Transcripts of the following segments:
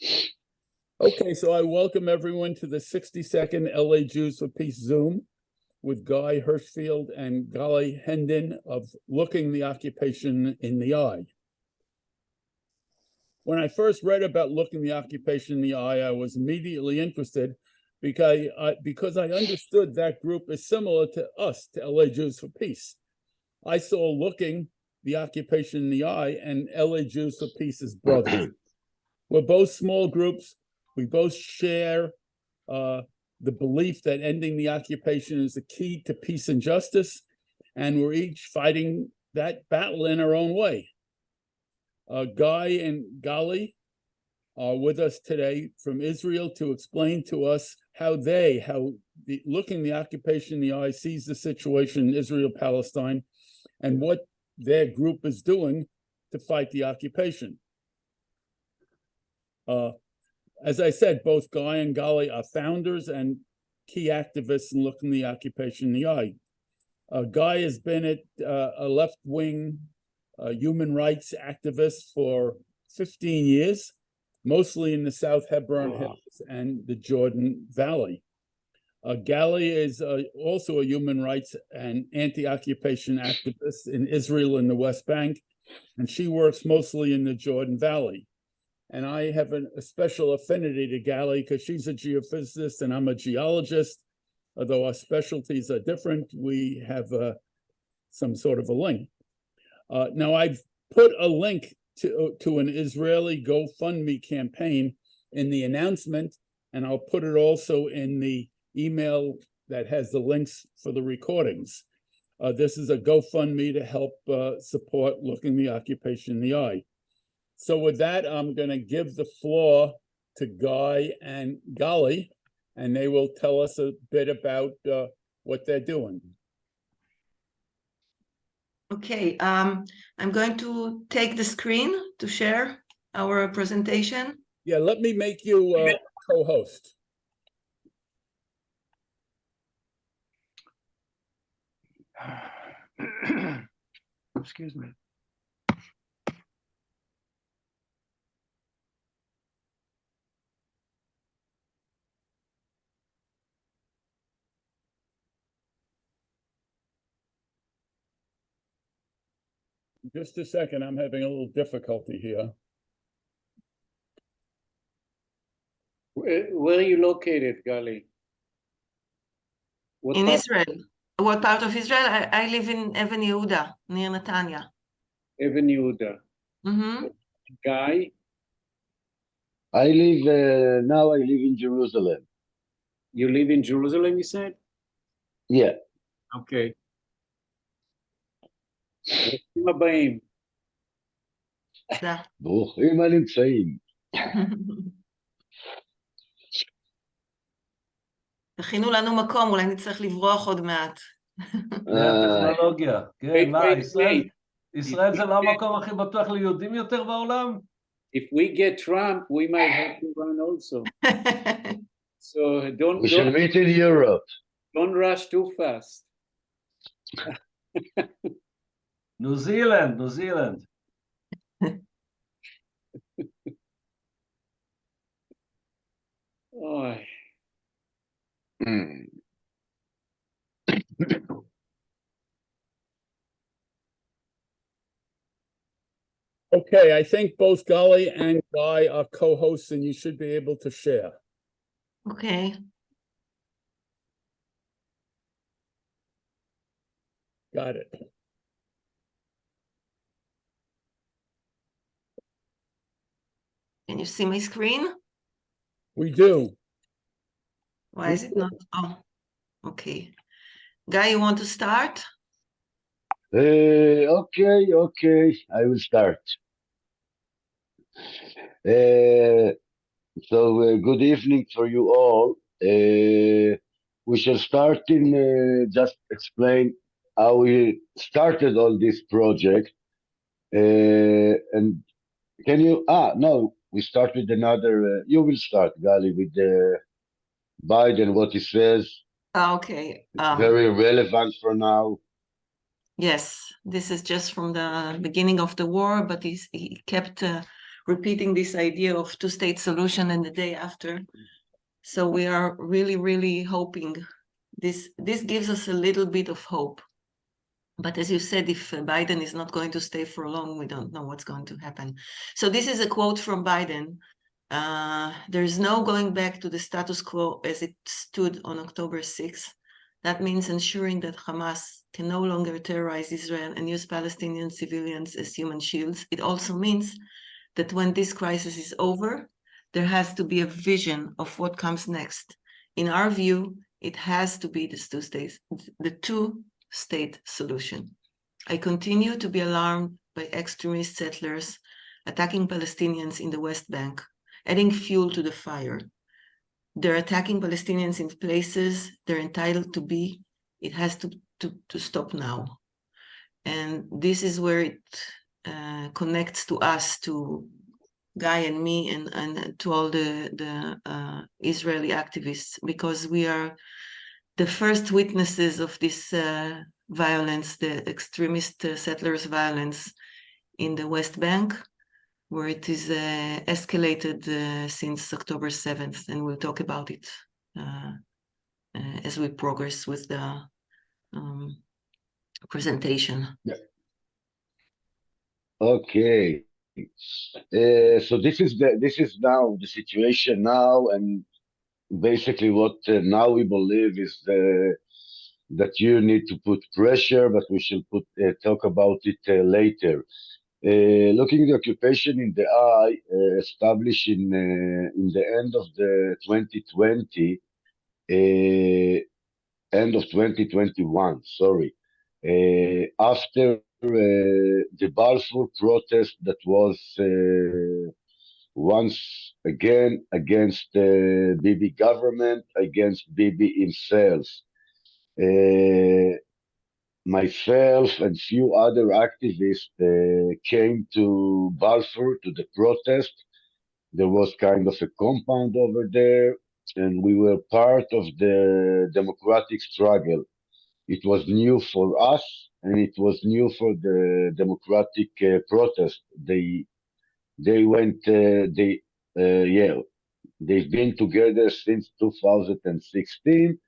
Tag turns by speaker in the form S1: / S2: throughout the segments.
S1: Okay, so I welcome everyone to the 62nd LA Jews for Peace Zoom with Guy Hirschfeld and Gali Hendin of Looking the Occupation in the Eye. When I first read about Looking the Occupation in the Eye, I was immediately interested because I understood that group is similar to us, to LA Jews for Peace. I saw Looking the Occupation in the Eye and LA Jews for Peace as brothers. We're both small groups. We both share the belief that ending the occupation is the key to peace and justice, and we're each fighting that battle in our own way. Guy and Gali are with us today from Israel to explain to us how Looking the Occupation in the Eye sees the situation in Israel-Palestine and what their group is doing to fight the occupation. As I said, both Guy and Gali are founders and key activists in Looking the Occupation in the Eye. Guy has been a left-wing human rights activist for 15 years, mostly in the South Hebron Hills and the Jordan Valley. Gali is also a human rights and anti-occupation activist in Israel and the West Bank, and she works mostly in the Jordan Valley. And I have a special affinity to Gali because she's a geophysicist and I'm a geologist. Although our specialties are different, we have some sort of a link. Now, I've put a link to an Israeli GoFundMe campaign in the announcement, and I'll put it also in the email that has the links for the recordings. This is a GoFundMe to help support Looking the Occupation in the Eye. So with that, I'm going to give the floor to Guy and Gali, and they will tell us a bit about what they're doing.
S2: Okay, I'm going to take the screen to share our presentation.
S1: Yeah, let me make you co-host.
S3: Excuse me.
S1: Just a second, I'm having a little difficulty here.
S3: Where are you located, Gali?
S2: In Israel. What part of Israel? I live in Even Yehuda, near Netanya.
S3: Even Yehuda. Guy?
S4: I live, now I live in Jerusalem.
S3: You live in Jerusalem, you said?
S4: Yeah.
S3: Okay. ברוכים הבאים.
S4: ברוכים הנמצאים.
S2: תכינו לנו מקום, אולי נצטרך לברוח עוד מעט.
S5: טכנולוגיה, כן, מה, ישראל זה לא המקום הכי בטוח ליהודים יותר בעולם?
S3: If we get Trump, we might have to run also. So
S4: we should meet in Europe.
S3: Don't rush too fast.
S5: New Zealand, New Zealand.
S3: Oh.
S1: Okay, I think both Gali and Guy are co-hosts and you should be able to share.
S2: Okay.
S1: Got it.
S2: Can you see my screen?
S1: We do.
S2: Why is it not? Oh, okay. Guy, you want to start?
S4: Okay, I will start. So good evening for you all. We shall start in just explain how we started on this project. And can you, no, we start with another, you will start, Gali, with Biden, what he says.
S2: Okay.
S4: Very relevant for now.
S2: Yes, this is just from the beginning of the war, but he kept repeating this idea of two-state solution and the day after. So we are really, really hoping this gives us a little bit of hope. But as you said, if Biden is not going to stay for long, we don't know what's going to happen. So this is a quote from Biden. There is no going back to the status quo as it stood on October 6th. That means ensuring that Hamas can no longer terrorize Israel and use Palestinian civilians as human shields. It also means that when this crisis is over, there has to be a vision of what comes next. In our view, it has to be the two-state solution. I continue to be alarmed by extremist settlers attacking Palestinians in the West Bank, adding fuel to the fire. They're attacking Palestinians in places they're entitled to be. It has to stop now. And this is where it connects to us, to Guy and me, and to all the Israeli activists, because we are the first witnesses of this violence, the extremist settlers' violence in the West Bank, where it is escalated since October 7th, and we'll talk about it as we progress with the presentation.
S4: Yeah. Okay. So this is now the situation now, and basically what now we believe is that you need to put pressure, but we shall talk about it later. Looking the occupation in the eye, established in the end of the 2020, end of 2021, sorry, after the Balfour protest that was once again against the Bibi government, against Bibi himself. Myself and few other activists came to Balfour to the protest. There was kind of a compound over there, and we were part of the democratic struggle. It was new for us, and it was new for the democratic protest. They've been together since 2016.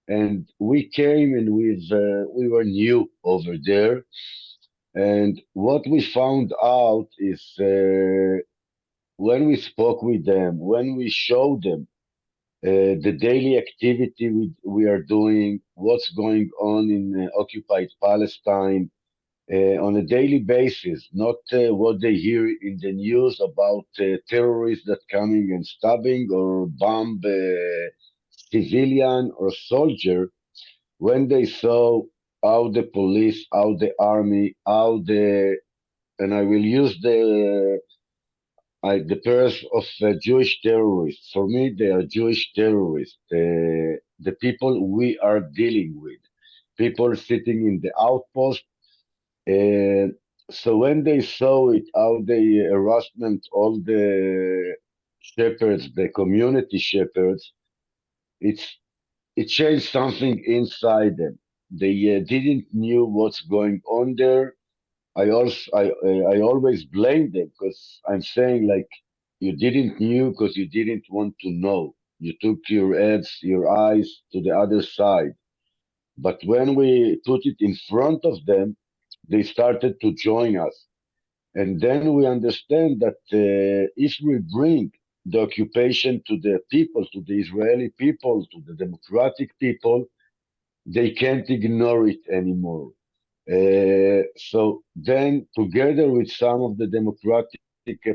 S4: And we came and we were new over there. And what we found out is when we spoke with them, when we showed them the daily activity we are doing, what's going on in occupied Palestine on a daily basis, not what they hear in the news about terrorists that coming and stabbing or bomb civilian or soldier. When they saw how the police, how the army, and I will use the pairs of Jewish terrorists. For me, they are Jewish terrorists. The people we are dealing with, people sitting in the outpost. So when they saw it, how they harassment all the shepherds, the community shepherds, it changed something inside them. They didn't knew what's going on there. I always blame them because I'm saying like you didn't knew because you didn't want to know. You took your heads, your eyes to the other side. But when we put it in front of them, they started to join us. And then we understand that if we bring the occupation to the people, to the Israeli people, to the democratic people, they can't ignore it anymore. So then, together with some of the democratic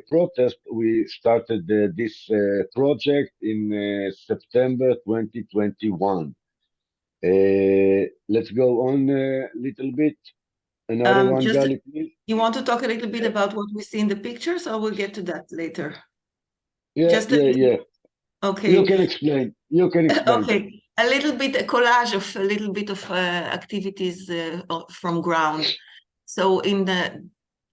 S4: protests, we started this project in September 2021. Let's go on a little bit. Another one, Gali, please.
S2: You want to talk a little bit about what we see in the pictures, or we'll get to that later?
S4: Yeah.
S2: Okay.
S4: You can explain.
S2: Okay. A little bit, a collage of a little bit of activities from ground. So in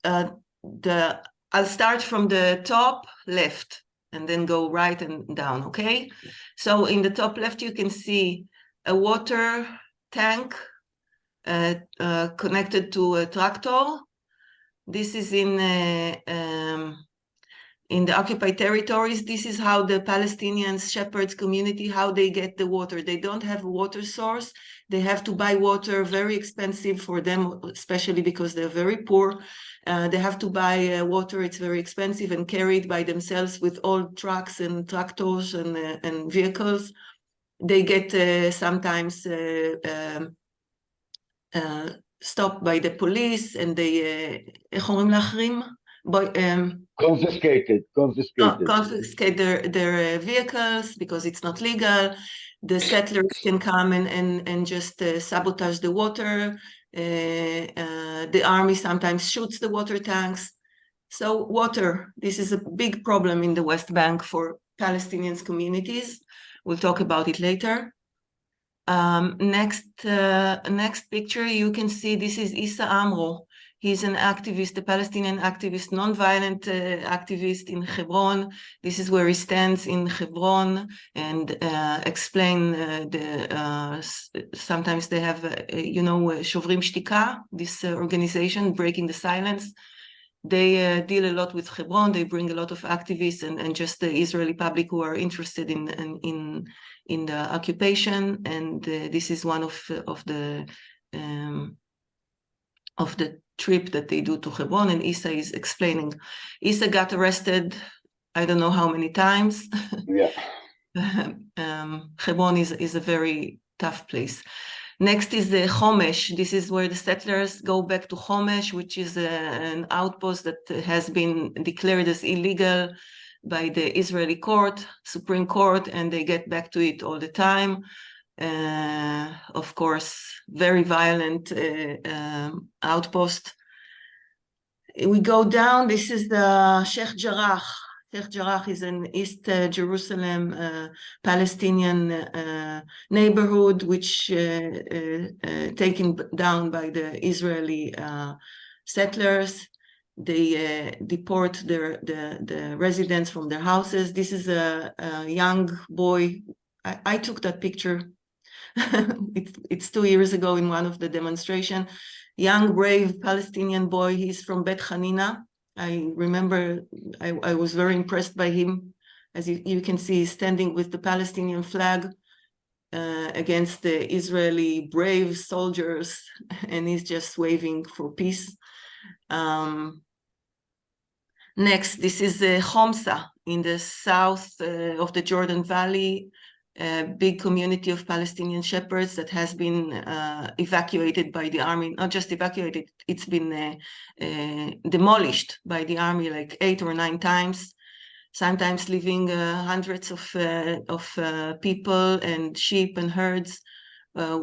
S2: I'll start from the top left and then go right and down, okay? So in the top left, you can see a water tank connected to a tractor. This is in In the occupied territories, this is how the Palestinians shepherds community, how they get the water. They don't have a water source. They have to buy water, very expensive for them, especially because they're very poor. They have to buy water, it's very expensive, and carry it by themselves with old trucks and tractors and vehicles. They get sometimes stopped by the police, and they,
S4: confiscated.
S2: confiscate their vehicles because it's not legal. The settlers can come and just sabotage the water. The army sometimes shoots the water tanks. So water, this is a big problem in the West Bank for Palestinian communities. We'll talk about it later. Next picture, you can see this is Issa Amro. He's an activist, a Palestinian activist, non-violent activist in Hebron. This is where he stands in Hebron and explain sometimes they have, Shovrim Shtika, this organization, breaking the silence. They deal a lot with Hebron. They bring a lot of activists and just the Israeli public who are interested in the occupation. And this is one of the trip that they do to Hebron, and Issa is explaining. Issa got arrested, I don't know how many times.
S4: Yeah.
S2: Hebron is a very tough place. Next is the Homesh. This is where the settlers go back to Homesh, which is an outpost that has been declared as illegal by the Israeli Supreme Court, and they get back to it all the time. Of course, very violent outpost. We go down. This is the Sheikh Jarrah. Sheikh Jarrah is an East Jerusalem Palestinian neighborhood, which taken down by the Israeli settlers. They deport the residents from their houses. This is a young boy. I took that picture. It's 2 years ago in one of the demonstration. Young, brave Palestinian boy. He's from Bet Hanina. I remember I was very impressed by him. As you can see, he's standing with the Palestinian flag against the Israeli brave soldiers, and he's just waving for peace. Next, this is Homsa in the south of the Jordan Valley. A big community of Palestinian shepherds that has been evacuated by the army. Not just evacuated, it's been demolished by the army like 8 or 9 times, sometimes leaving hundreds of people and sheep and herds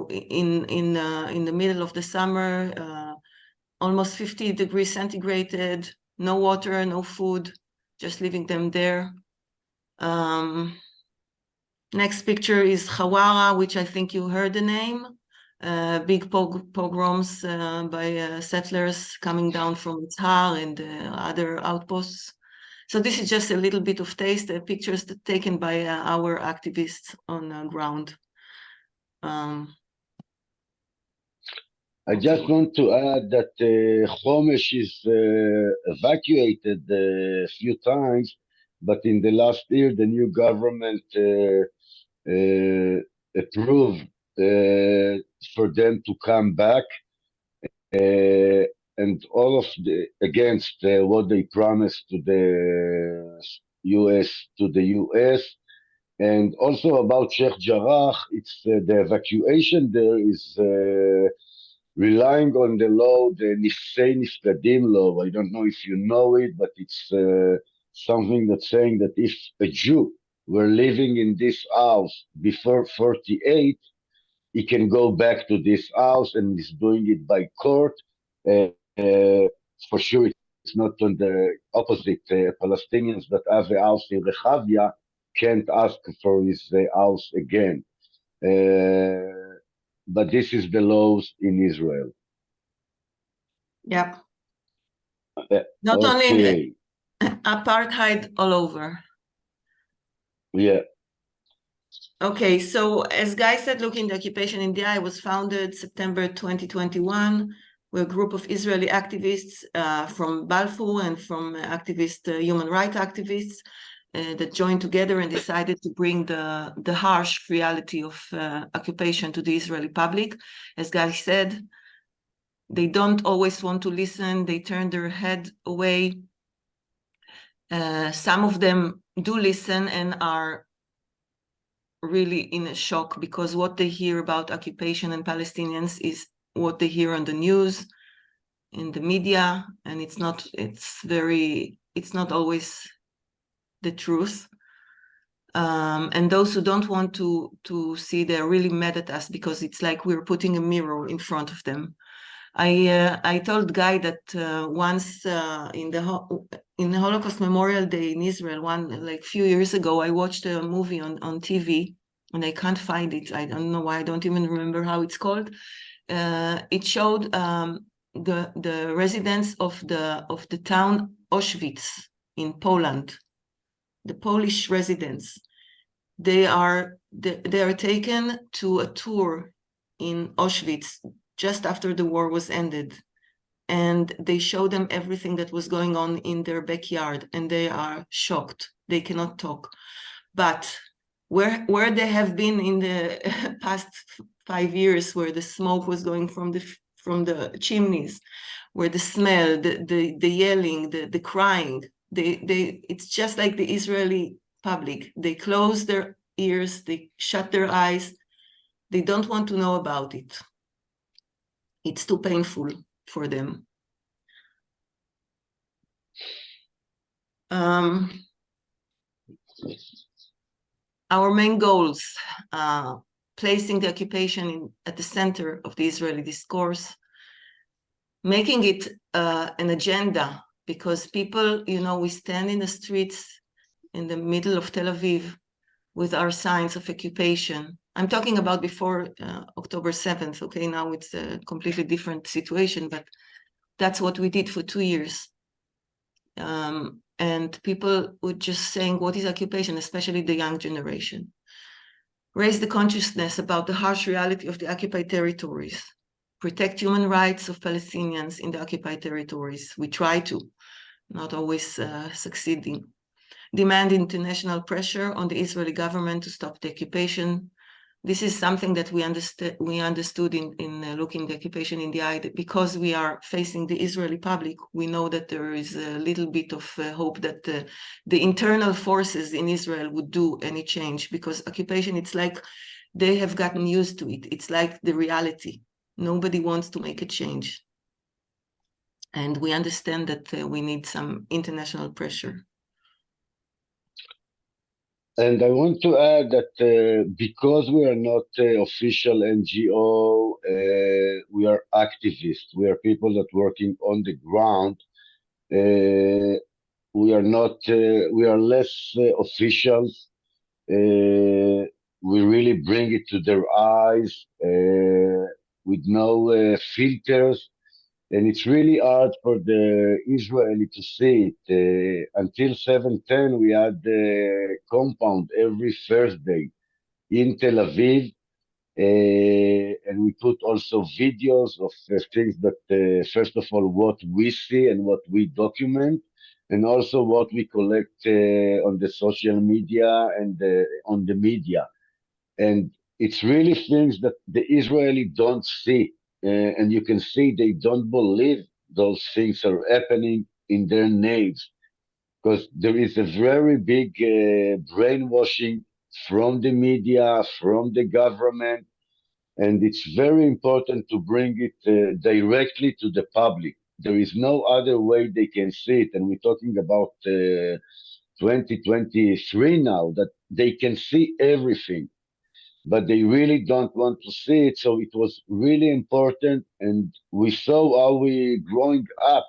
S2: in the middle of the summer, almost 50 degrees centigrade, no water, no food, just leaving them there. Next picture is Hawara, which I think you heard the name. Big pogroms by settlers coming down from Tzhar and other outposts. So this is just a little bit of taste, pictures taken by our activists on the ground.
S4: I just want to add that Homesh is evacuated a few times, but in the last year, the new government approved for them to come back, and all of against what they promised to the US, and also about Sheikh Jarrah. It's the evacuation there is relying on the law, the Nifsei Niftadim law. I don't know if you know it, but it's something that's saying that if a Jew were living in this house before 48, he can go back to this house, and he's doing it by court. For sure, it's not on the opposite. Palestinians that have a house in Rehavia can't ask for his house again. But this is the laws in Israel.
S2: Yep. Not only apartheid all over.
S4: Yeah.
S2: Okay, so as Guy said, look, in the occupation in the eye was founded September 2021 We're a group of Israeli activists from Balfour and from human rights activists that joined together and decided to bring the harsh reality of occupation to the Israeli public. As Guy said, they don't always want to listen. They turn their head away. Some of them do listen and are really in a shock because what they hear about occupation and Palestinians is what they hear on the news, in the media, and it's not always the truth. And those who don't want to see, they're really mad at us because it's like we're putting a mirror in front of them. I told Guy that once in the Holocaust Memorial Day in Israel, few years ago, I watched a movie on TV, and I can't find it. I don't know why. I don't even remember how it's called. It showed the residents of the town Auschwitz in Poland, the Polish residents. They are taken to a tour in Auschwitz just after the war was ended, and they show them everything that was going on in their backyard, and they are shocked. They cannot talk. But where they have been in the past 5 years, where the smoke was going from the chimneys, where the smell, the yelling, the crying, it's just like the Israeli public. They close their ears, they shut their eyes. They don't want to know about it. It's too painful for them. Our main goals, placing the occupation at the center of the Israeli discourse, making it an agenda, because people, we stand in the streets in the middle of Tel Aviv with our signs of occupation. I'm talking about before October 7th, okay? Now it's a completely different situation, but that's what we did for 2 years. And people were just saying, what is occupation, especially the young generation? Raise the consciousness about the harsh reality of the occupied territories. Protect human rights of Palestinians in the occupied territories. We try to, not always succeeding. Demand international pressure on the Israeli government to stop the occupation. This is something that we understood in looking the occupation in the eye, because we are facing the Israeli public. We know that there is a little bit of hope that the internal forces in Israel would do any change, because occupation, it's like they have gotten used to it. It's like the reality. Nobody wants to make a change. And we understand that we need some international pressure.
S4: And I want to add that because we are not official NGO, we are activists. We are people that working on the ground. We are not. We are less officials. We really bring it to their eyes with no filters. And it's really hard for the Israeli to see it. Until 7/10, we had the compound every Thursday in Tel Aviv. And we put also videos of things that, first of all, what we see and what we document, and also what we collect on the social media and on the media. And it's really things that the Israeli don't see. And you can see they don't believe those things are happening in their neighbors, because there is a very big brainwashing from the media, from the government, and it's very important to bring it directly to the public. There is no other way they can see it, and we're talking about 2023 now, that they can see everything, but they really don't want to see it. So it was really important, and we saw how we growing up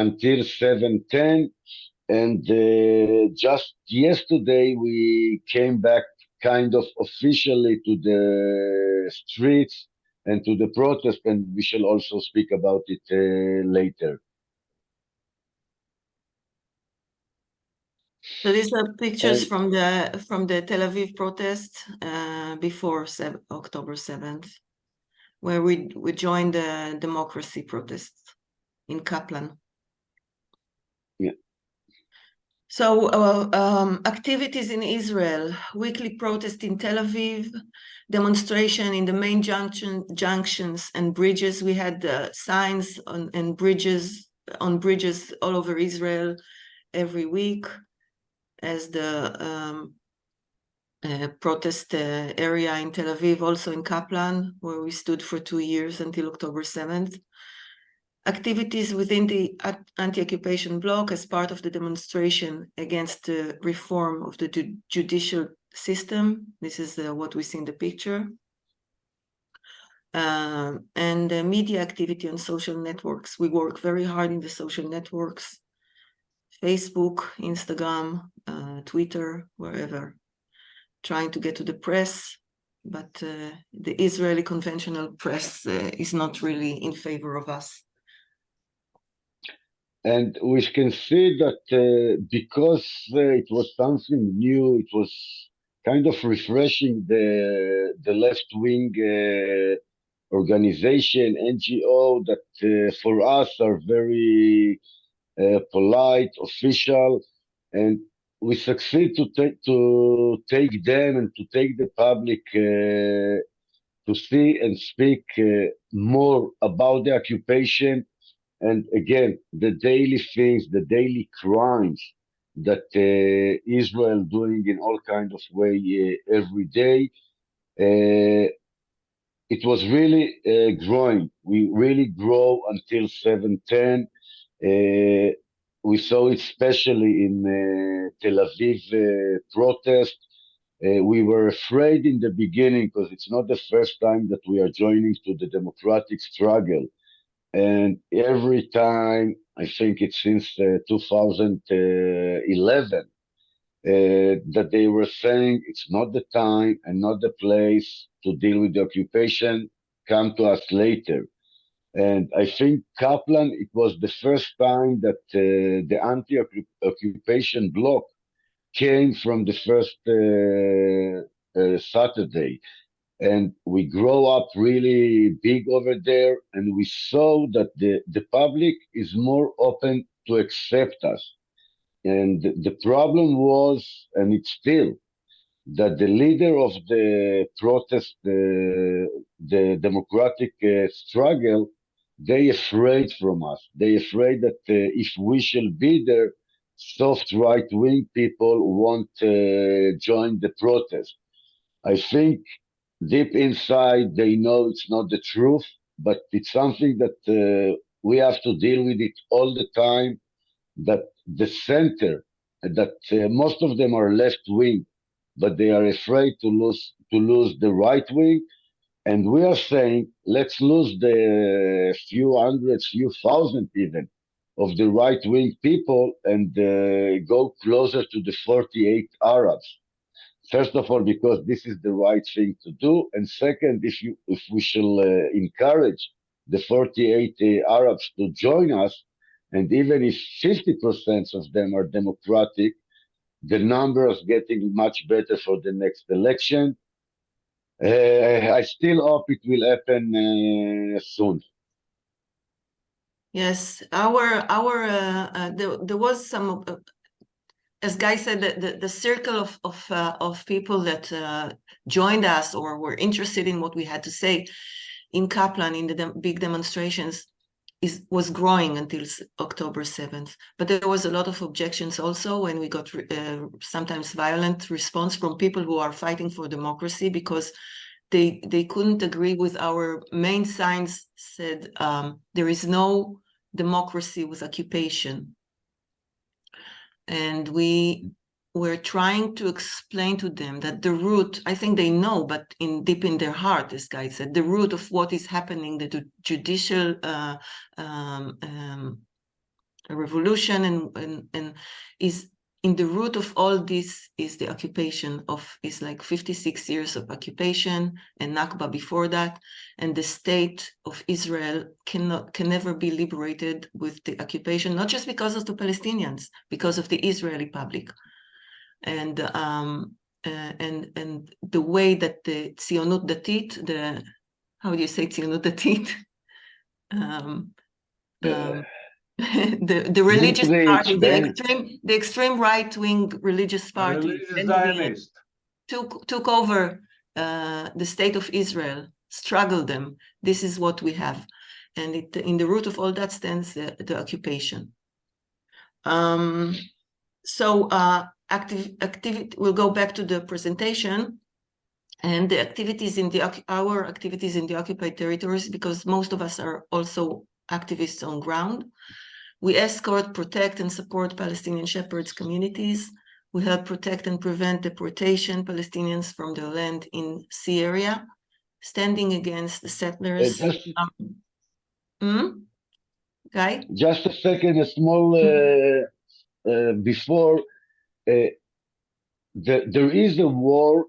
S4: until 7/10, and just yesterday we came back kind of officially to the streets and to the protest, and we shall also speak about it later.
S2: So these are pictures from the Tel Aviv protest before October 7th. where we joined the democracy protests in Kaplan.
S4: Yeah.
S2: So activities in Israel, weekly protest in Tel Aviv, demonstration in the main junctions and bridges. We had signs on bridges all over Israel every week as the protest area in Tel Aviv, also in Kaplan, where we stood for 2 years until October 7th. Activities within the anti-occupation bloc as part of the demonstration against the reform of the judicial system. This is what we see in the picture. And media activity on social networks. We work very hard in the social networks, Facebook, Instagram, Twitter, wherever, trying to get to the press, but the Israeli conventional press is not really in favor of us.
S4: And we can see that because it was something new, it was kind of refreshing the left-wing organization, NGO, that for us are very polite, official, and we succeed to take them and to take the public to see and speak more about the occupation. And again, the daily things, the daily crimes that Israel doing in all kind of way every day, it was really growing. We really grow until 7/10. We saw it especially in Tel Aviv protest. We were afraid in the beginning because it's not the first time that we are joining to the democratic struggle. And every time, I think it's since 2011, that they were saying it's not the time and not the place to deal with the occupation, come to us later. And I think Kaplan, it was the first time that the anti-occupation bloc came from the first Saturday. And we grow up really big over there, and we saw that the public is more open to accept us. And the problem was, and it's still, that the leader of the protest, the democratic struggle, they afraid from us. They afraid that if we shall be there, soft right-wing people won't join the protest. I think deep inside, they know it's not the truth, but it's something that we have to deal with it all the time, that the center, that most of them are left wing, but they are afraid to lose the right wing. And we are saying, let's lose the few hundreds, few thousand even of the right wing people and go closer to the 48 Arabs. First of all, because this is the right thing to do, and second, if we shall encourage the 48 Arabs to join us, and even if 50% of them are democratic, the number is getting much better for the next election. I still hope it will happen soon.
S2: Yes, there was some. As Guy said, the circle of people that joined us or were interested in what we had to say in Kaplan in the big demonstrations was growing until October 7th. But there was a lot of objections also, and we got sometimes violent response from people who are fighting for democracy because they couldn't agree with our main signs said there is no democracy with occupation. And we were trying to explain to them that the root, I think they know, but deep in their heart, this guy said, the root of what is happening, the judicial revolution and is in the root of all this is the occupation is like 56 years of occupation and Nakba before that, and the state of Israel can never be liberated with the occupation, not just because of the Palestinians, because of the Israeli public, and the way that the Tzionut Datit, how do you say ציונות דתית? The religious party, the extreme right-wing religious party,
S5: religious Zionist.
S2: took over the state of Israel, struggled them. This is what we have, and in the root of all that stands the occupation. Activity. We'll go back to the presentation. And the activities our activities in the occupied territories, because most of us are also activists on ground. We escort, protect, and support Palestinian shepherds communities. We help protect and prevent deportation Palestinians from their land in sea area, standing against the settlers. Guy?
S4: Just a second, a small before. There is a war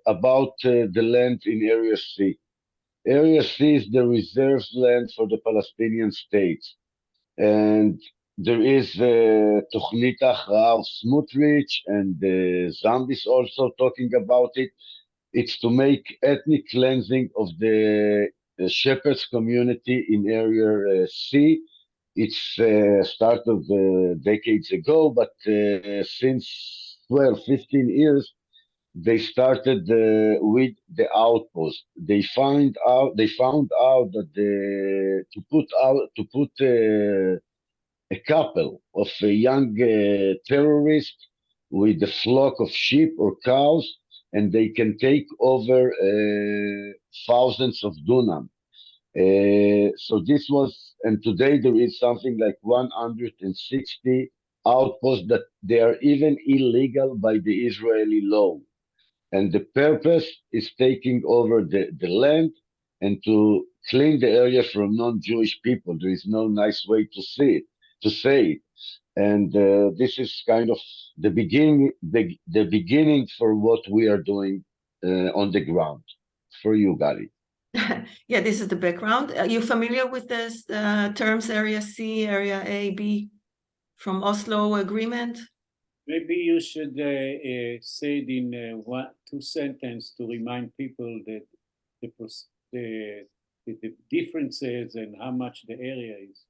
S4: about the land in Area C. Area C is the reserve land for the Palestinian state. And there is Tochnit Ha'achraa of Smotrich, and Zambis also talking about it. It's to make ethnic cleansing of the shepherds community in Area C. It's started decades ago, but since 12, 15 years, they started with the outpost. They found out that to put a couple of young terrorists with a flock of sheep or cows, and they can take over thousands of dunam. So this was, and today there is something like 160 outposts that they are even illegal by the Israeli law. And the purpose is taking over the land and to clean the area from non-Jewish people. There is no nice way to say it. And this is kind of the beginning for what we are doing on the ground. For you, Gali.
S2: Yeah, this is the background. Are you familiar with this terms Area C, Area A, B from Oslo Agreement?
S3: Maybe you should say it in 2 sentences to remind people that the differences and how much the area is.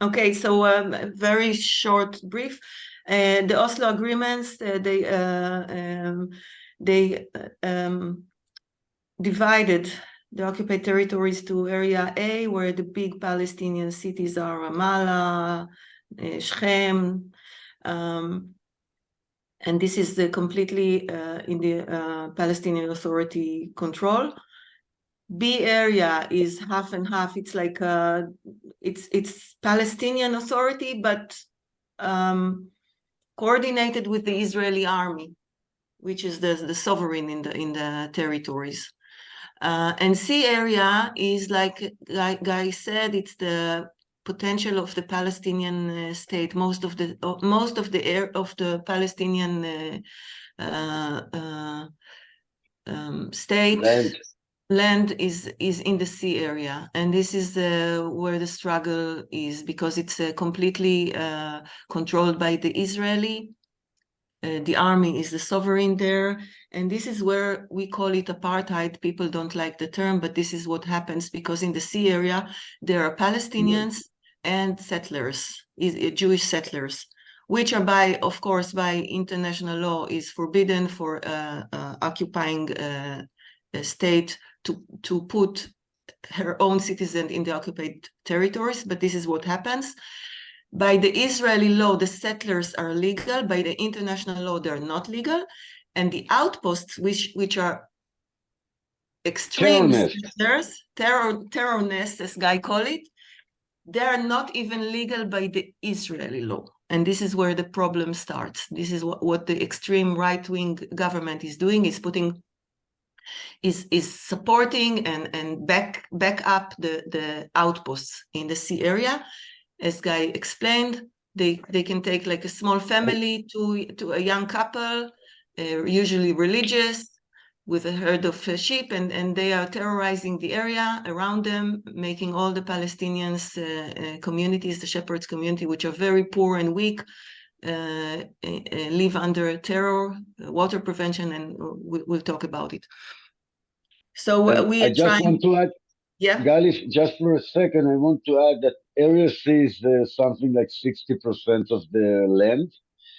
S2: Okay, so a very short brief. The Oslo agreements, they divided the occupied territories to Area A, where the big Palestinian cities are Ramallah, Shechem, and this is completely in the Palestinian Authority control. B area is half and half. It's like it's Palestinian Authority, but coordinated with the Israeli army, which is the sovereign in the territories. And C area is like Guy said, it's the potential of the Palestinian state. Most of the Palestinian state land is in the sea area, and this is where the struggle is, because it's completely controlled by the Israeli. The army is the sovereign there, and this is where we call it apartheid. People don't like the term, but this is what happens, because in the sea area there are Palestinians and settlers, Jewish settlers, which are of course by international law is forbidden for occupying a state to put her own citizen in the occupied territories. But this is what happens. By the Israeli law, the settlers are legal. By the international law, they're not legal. And the outposts, which are extreme settlers, terror nests, as Guy call it, they are not even legal by the Israeli law. And this is where the problem starts. This is what the extreme right-wing government is doing, is supporting and back up the outposts in the sea area. As Guy explained, they can take like a small family to a young couple, usually religious, with a herd of sheep, and they are terrorizing the area around them, making all the Palestinians communities, the shepherds community, which are very poor and weak, live under terror, water prevention, and we'll talk about it. So
S4: And
S2: we
S4: I
S2: are
S4: just
S2: trying,
S4: want to add,
S2: yeah,
S4: Gali, just for a second, I want to add that Area C is something like 60% of the land.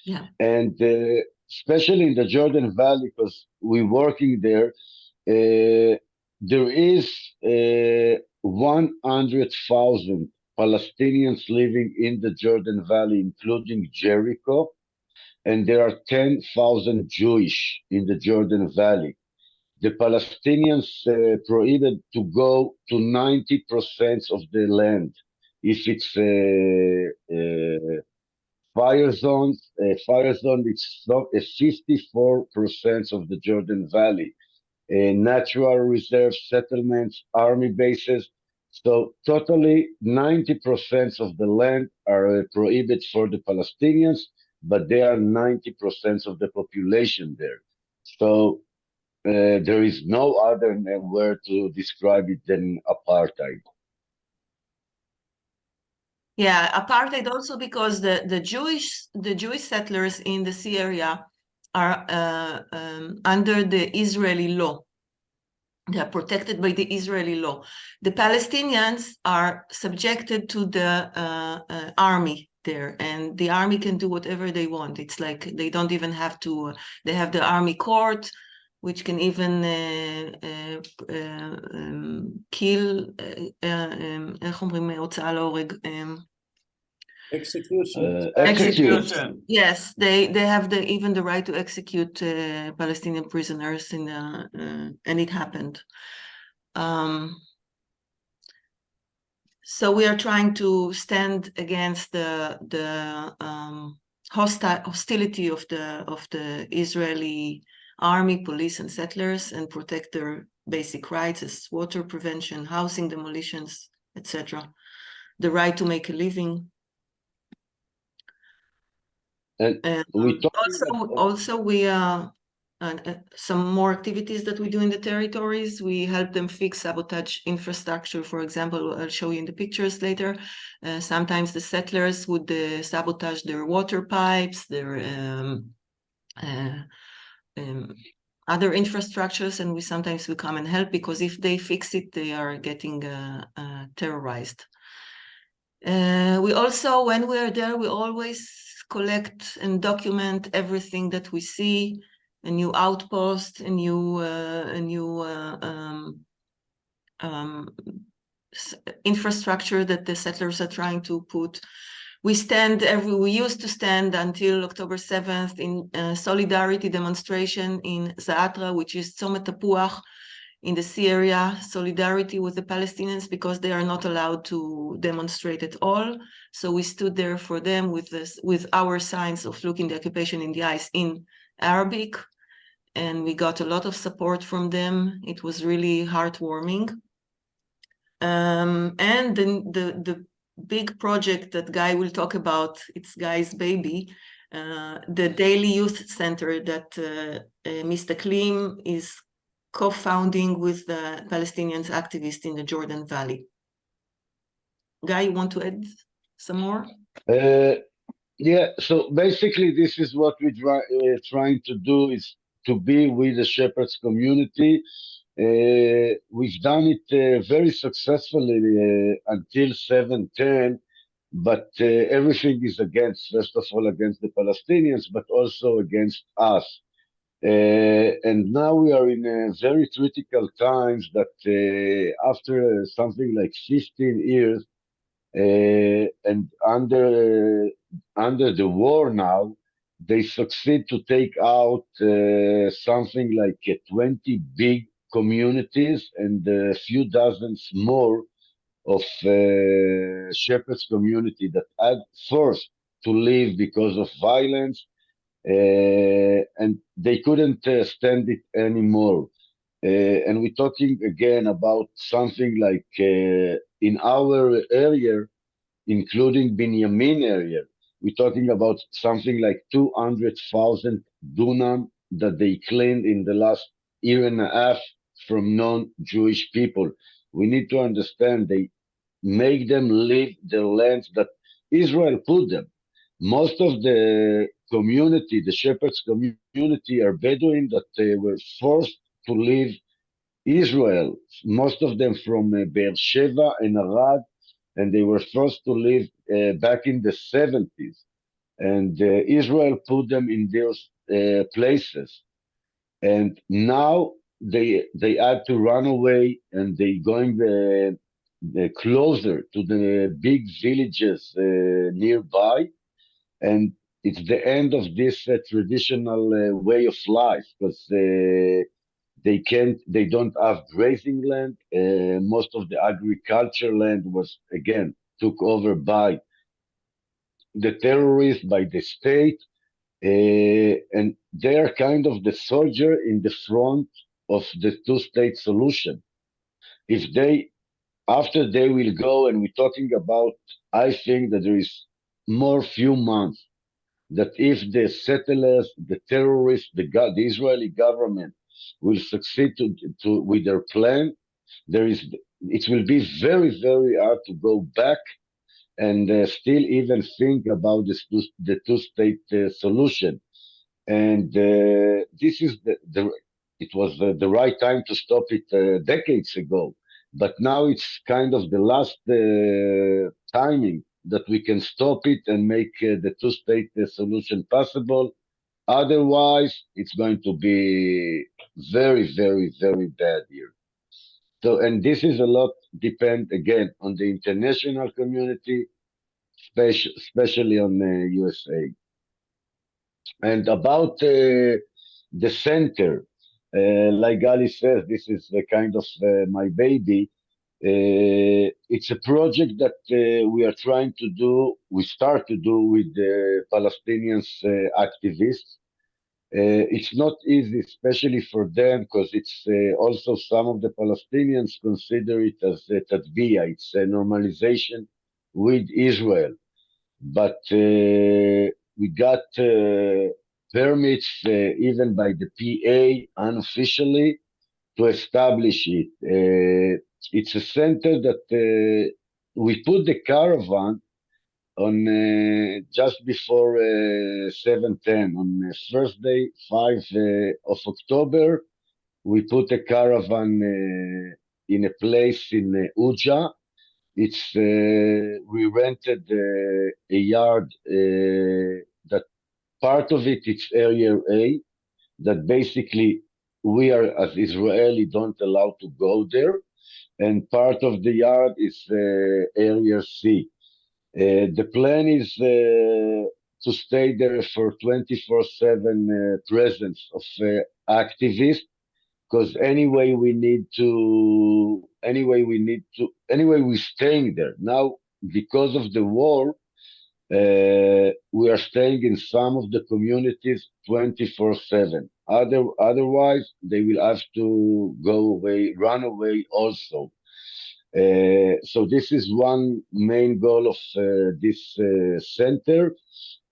S2: yeah,
S4: And especially in the Jordan Valley, because we're working there, there is 100,000 Palestinians living in the Jordan Valley, including Jericho, and there are 10,000 Jewish in the Jordan Valley. The Palestinians prohibit to go to 90% of the land if it's fire zone, it's not 54% of the Jordan Valley, natural reserve settlements, army bases. So totally 90% of the land are prohibited for the Palestinians, but they are 90% of the population there. So there is no other word to describe it than apartheid.
S2: yeah. Apartheid also because the Jewish settlers in the sea area are under the Israeli law. They are protected by the Israeli law. The Palestinians are subjected to the army there, and the army can do whatever they want. It's like they don't even have to, they have the army court, which can even kill, איך אומרים, הוצאה להורג?
S3: Execution.
S4: Execute.
S2: Yes, they have even the right to execute Palestinian prisoners and it happened. So we are trying to stand against the hostility of the Israeli army, police, and settlers, and protect their basic rights as water prevention, housing demolitions, etc. The right to make a living.
S4: And we
S2: also we some more activities that we do in the territories. We help them fix sabotage infrastructure. For example, I'll show you in the pictures later. Sometimes the settlers would sabotage their water pipes, their other infrastructures, and we sometimes come and help because if they fix it, they are getting terrorized. We also, when we are there, we always collect and document everything that we see, a new outpost, a new infrastructure that the settlers are trying to put. We used to stand until October 7th in solidarity demonstration in Zaatra, which is Tzomet Tapuach, in the sea area, solidarity with the Palestinians because they are not allowed to demonstrate at all. So we stood there for them with our signs of looking the occupation in the eyes in Arabic, and we got a lot of support from them. It was really heartwarming. And then the big project that Guy will talk about, it's Guy's baby, the Daily Youth Center that Mr. Klim is co-founding with the Palestinian activists in the Jordan Valley. Guy, you want to add some more?
S4: Yeah, so basically this is what we're trying to do, is to be with the shepherds community. We've done it very successfully until 7/10, but everything is against, first of all, against the Palestinians, but also against us. And now we are in very critical times that after something like 15 years and under the war now, they succeed to take out something like 20 big communities and a few dozens more of shepherds community that had forced to leave because of violence, and they couldn't stand it anymore. And we're talking again about something like in our area, including Binyamin area, we're talking about something like 200,000 dunam that they claimed in the last year and a half from non-Jewish people. We need to understand they make them leave the lands that Israel put them. Most of the community, the shepherds community, are Bedouin that they were forced to leave Israel, most of them from Be'er Sheva and Arad, and they were forced to live back in the 70s. And Israel put them in those places. And now they had to run away, and they going closer to the big villages nearby, and it's the end of this traditional way of life because they don't have grazing land. Most of the agriculture land was again took over by the terrorists, by the state, and they're kind of the soldier in the front of the two-state solution. If they, after they will go, and we're talking about, I think that there is more few months that if the settlers, the terrorists, the Israeli government will succeed with their plan, there is it will be very very hard to go back and still even think about the two-state solution. And this is the it was the right time to stop it decades ago, but now it's kind of the last timing that we can stop it and make the two-state solution possible. Otherwise, it's going to be very, very, very bad here. So, and this is a lot depend again on the international community, especially on the USA. And about the center, like Gali says, this is the kind of my baby. It's a project that we are trying to do, we start to do with the Palestinians activists. It's not easy, especially for them, because it's also some of the Palestinians consider it as a tatbiya, it's a normalization with Israel. But we got permits even by the PA unofficially to establish it. It's a center that we put the caravan on just before 7:10 on first day 5 of October. We put a caravan in a place in Uja. It's we rented a yard that part of it is area A, that basically we are as Israeli don't allow to go there, and part of the yard is area C. The plan is to stay there for 24/7 presence of activists, because anyway we're staying there now because of the war. We are staying in some of the communities 24/7. Otherwise, they will have to go away, run away also. So this is one main goal of this center,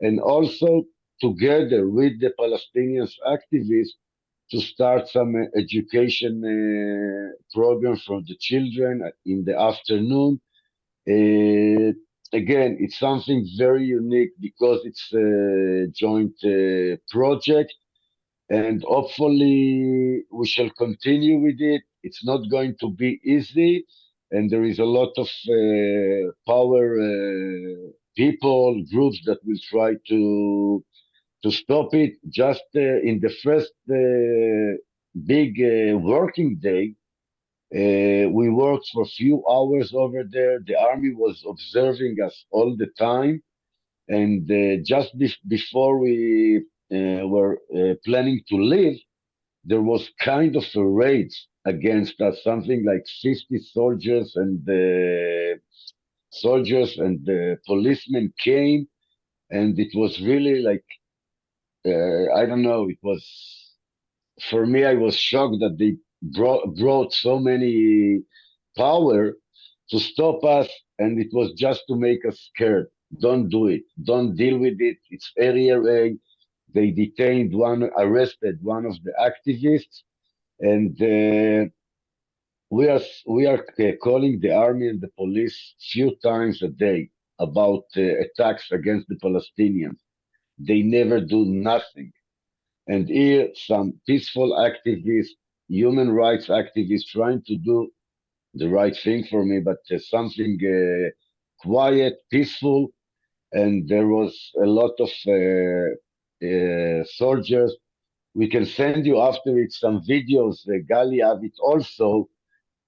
S4: and also together with the Palestinians activists to start some education program for the children in the afternoon. Again, it's something very unique because it's a joint project, and hopefully we shall continue with it. It's not going to be easy, and there is a lot of power people, groups that will try to stop it. Just in the first big working day, we worked for a few hours over there. The army was observing us all the time. And just before we were planning to leave, there was kind of a raid against us, something like 50 soldiers and the policemen came. And it was really like, I don't know, it was, for me, I was shocked that they brought so many power to stop us, and it was just to make us scared. Don't do it. Don't deal with it. It's area A. They detained arrested one of the activists, and we are calling the army and the police few times a day about attacks against the Palestinians. They never do nothing. And here, some peaceful activists human rights activist trying to do the right thing for me, but something quiet, peaceful, and there was a lot of soldiers. We can send you after it some videos. Gali have it also,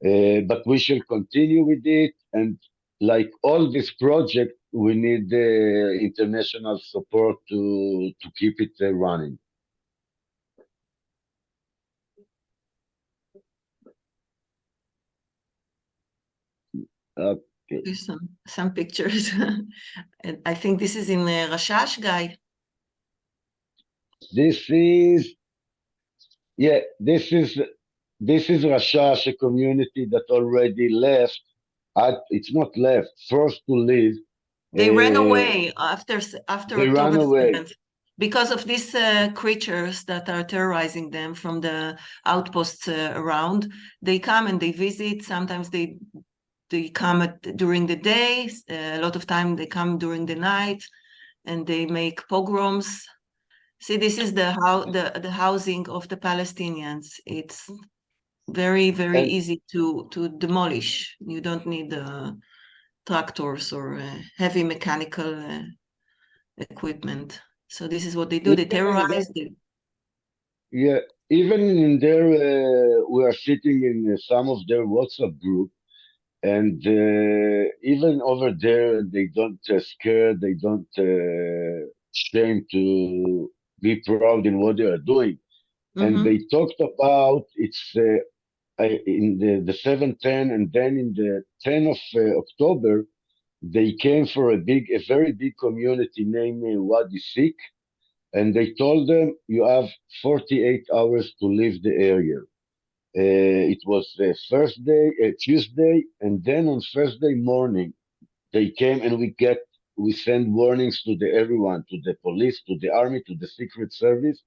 S4: but we shall continue with it. And like all this project, we need international support to keep it running. Okay.
S2: There's some pictures. And I think this is in Rashash, Guy.
S4: This is this is Rashash, a community that already left. It's not left, forced to leave.
S2: They ran
S4: Uh,
S2: away after
S4: They ran
S2: October
S4: away.
S2: 7th because of these creatures that are terrorizing them from the outposts around. They come and they visit. Sometimes they come during the day. A lot of time they come during the night, and they make pogroms. See, this is the housing of the Palestinians. It's very, very
S4: And
S2: easy to demolish. You don't need tractors or heavy mechanical equipment. So this is what they do. They terrorize.
S4: yeah, even in their, we are sitting in some of their WhatsApp group, and even over there, they don't scare, they don't shame to be proud in what they are doing. And they talked about in the 7/10, and then in the 10 of October, they came for a very big community named Wadi Sik, and they told them you have 48 hours to leave the area. It was Tuesday, and then on Thursday morning they came, and we send warnings to everyone, to the police, to the army, to the secret service.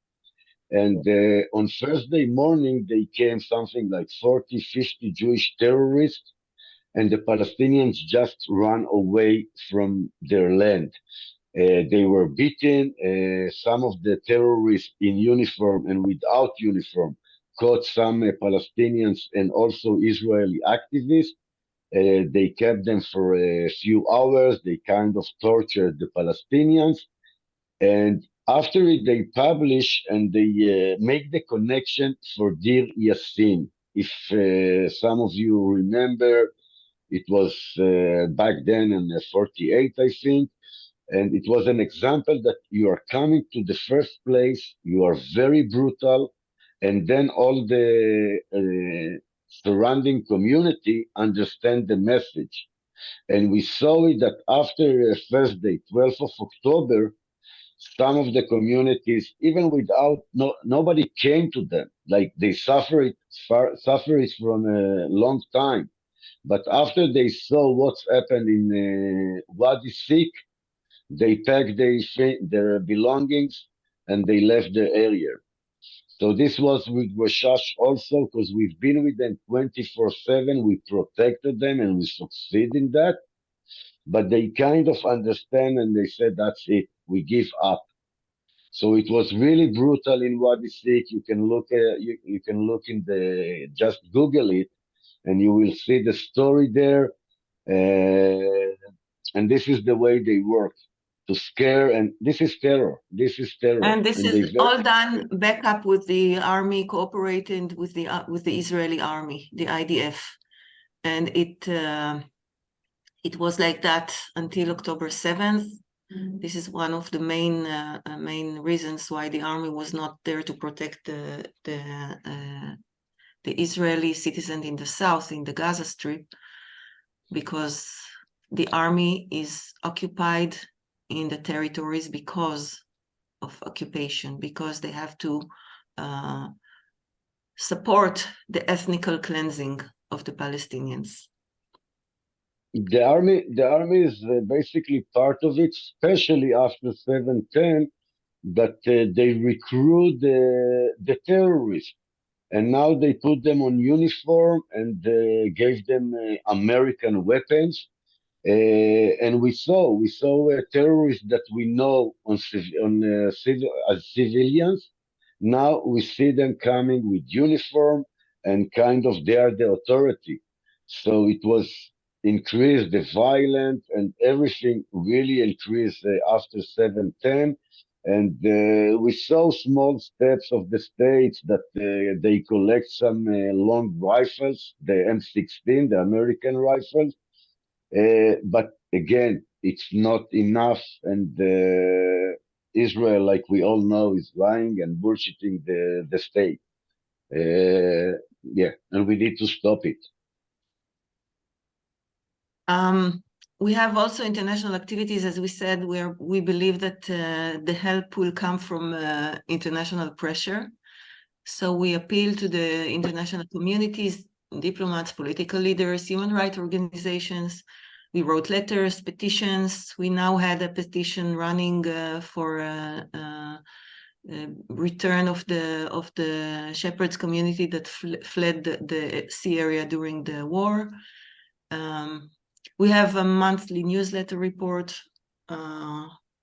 S4: And on Thursday morning they came something like 40, 50 Jewish terrorists, and the Palestinians just ran away from their land. They were beaten. Some of the terrorists in uniform and without uniform caught some Palestinians and also Israeli activists. They kept them for a few hours. They kind of tortured the Palestinians. And after it, they publish and they make the connection for Deir Yassin. If some of you remember, it was back then in 48, I think. And it was an example that you are coming to the first place, you are very brutal, and then all the surrounding community understand the message. And we saw it that after Thursday, 12th of October, some of the communities, even without nobody came to them, like they suffer it from a long time. But after they saw what's happened in Wadi Sik, they packed their belongings and they left the area. So this was with Rashash also, because we've been with them 24/7. We protected them and we succeed in that. But they kind of understand and they said, that's it, we give up. So it was really brutal in Wadi Sik. You can you can look in just Google it, and you will see the story there. And this is the way they work, to scare, and this is terror. This is terror.
S2: And this is all done back up with the army, cooperating with the Israeli army, the IDF, and it was like that until October 7th. This is one of the main reasons why the army was not there to protect the Israeli citizens in the south, in the Gaza Strip, because the army is occupied in the territories because of occupation, because they have to support the ethnical cleansing of the Palestinians.
S4: The army is basically part of it, especially after 7/10, that they recruit the terrorists, and now they put them on uniform and gave them American weapons. And we saw terrorists that we know as civilians. Now we see them coming with uniform, and kind of they are the authority. So it was increased, the violence and everything really increased after 7/10. And we saw small steps of the states that they collect some long rifles, the M16, the American rifles. But again, it's not enough. And Israel, like we all know, is lying and bullshitting the state. Yeah, and we need to stop it.
S2: We have also international activities, as we said, where we believe that the help will come from international pressure. So we appeal to the international communities, diplomats, political leaders, human rights organizations. We wrote letters, petitions. We now had a petition running for return of the shepherds community that fled the sea area during the war. We have a monthly newsletter report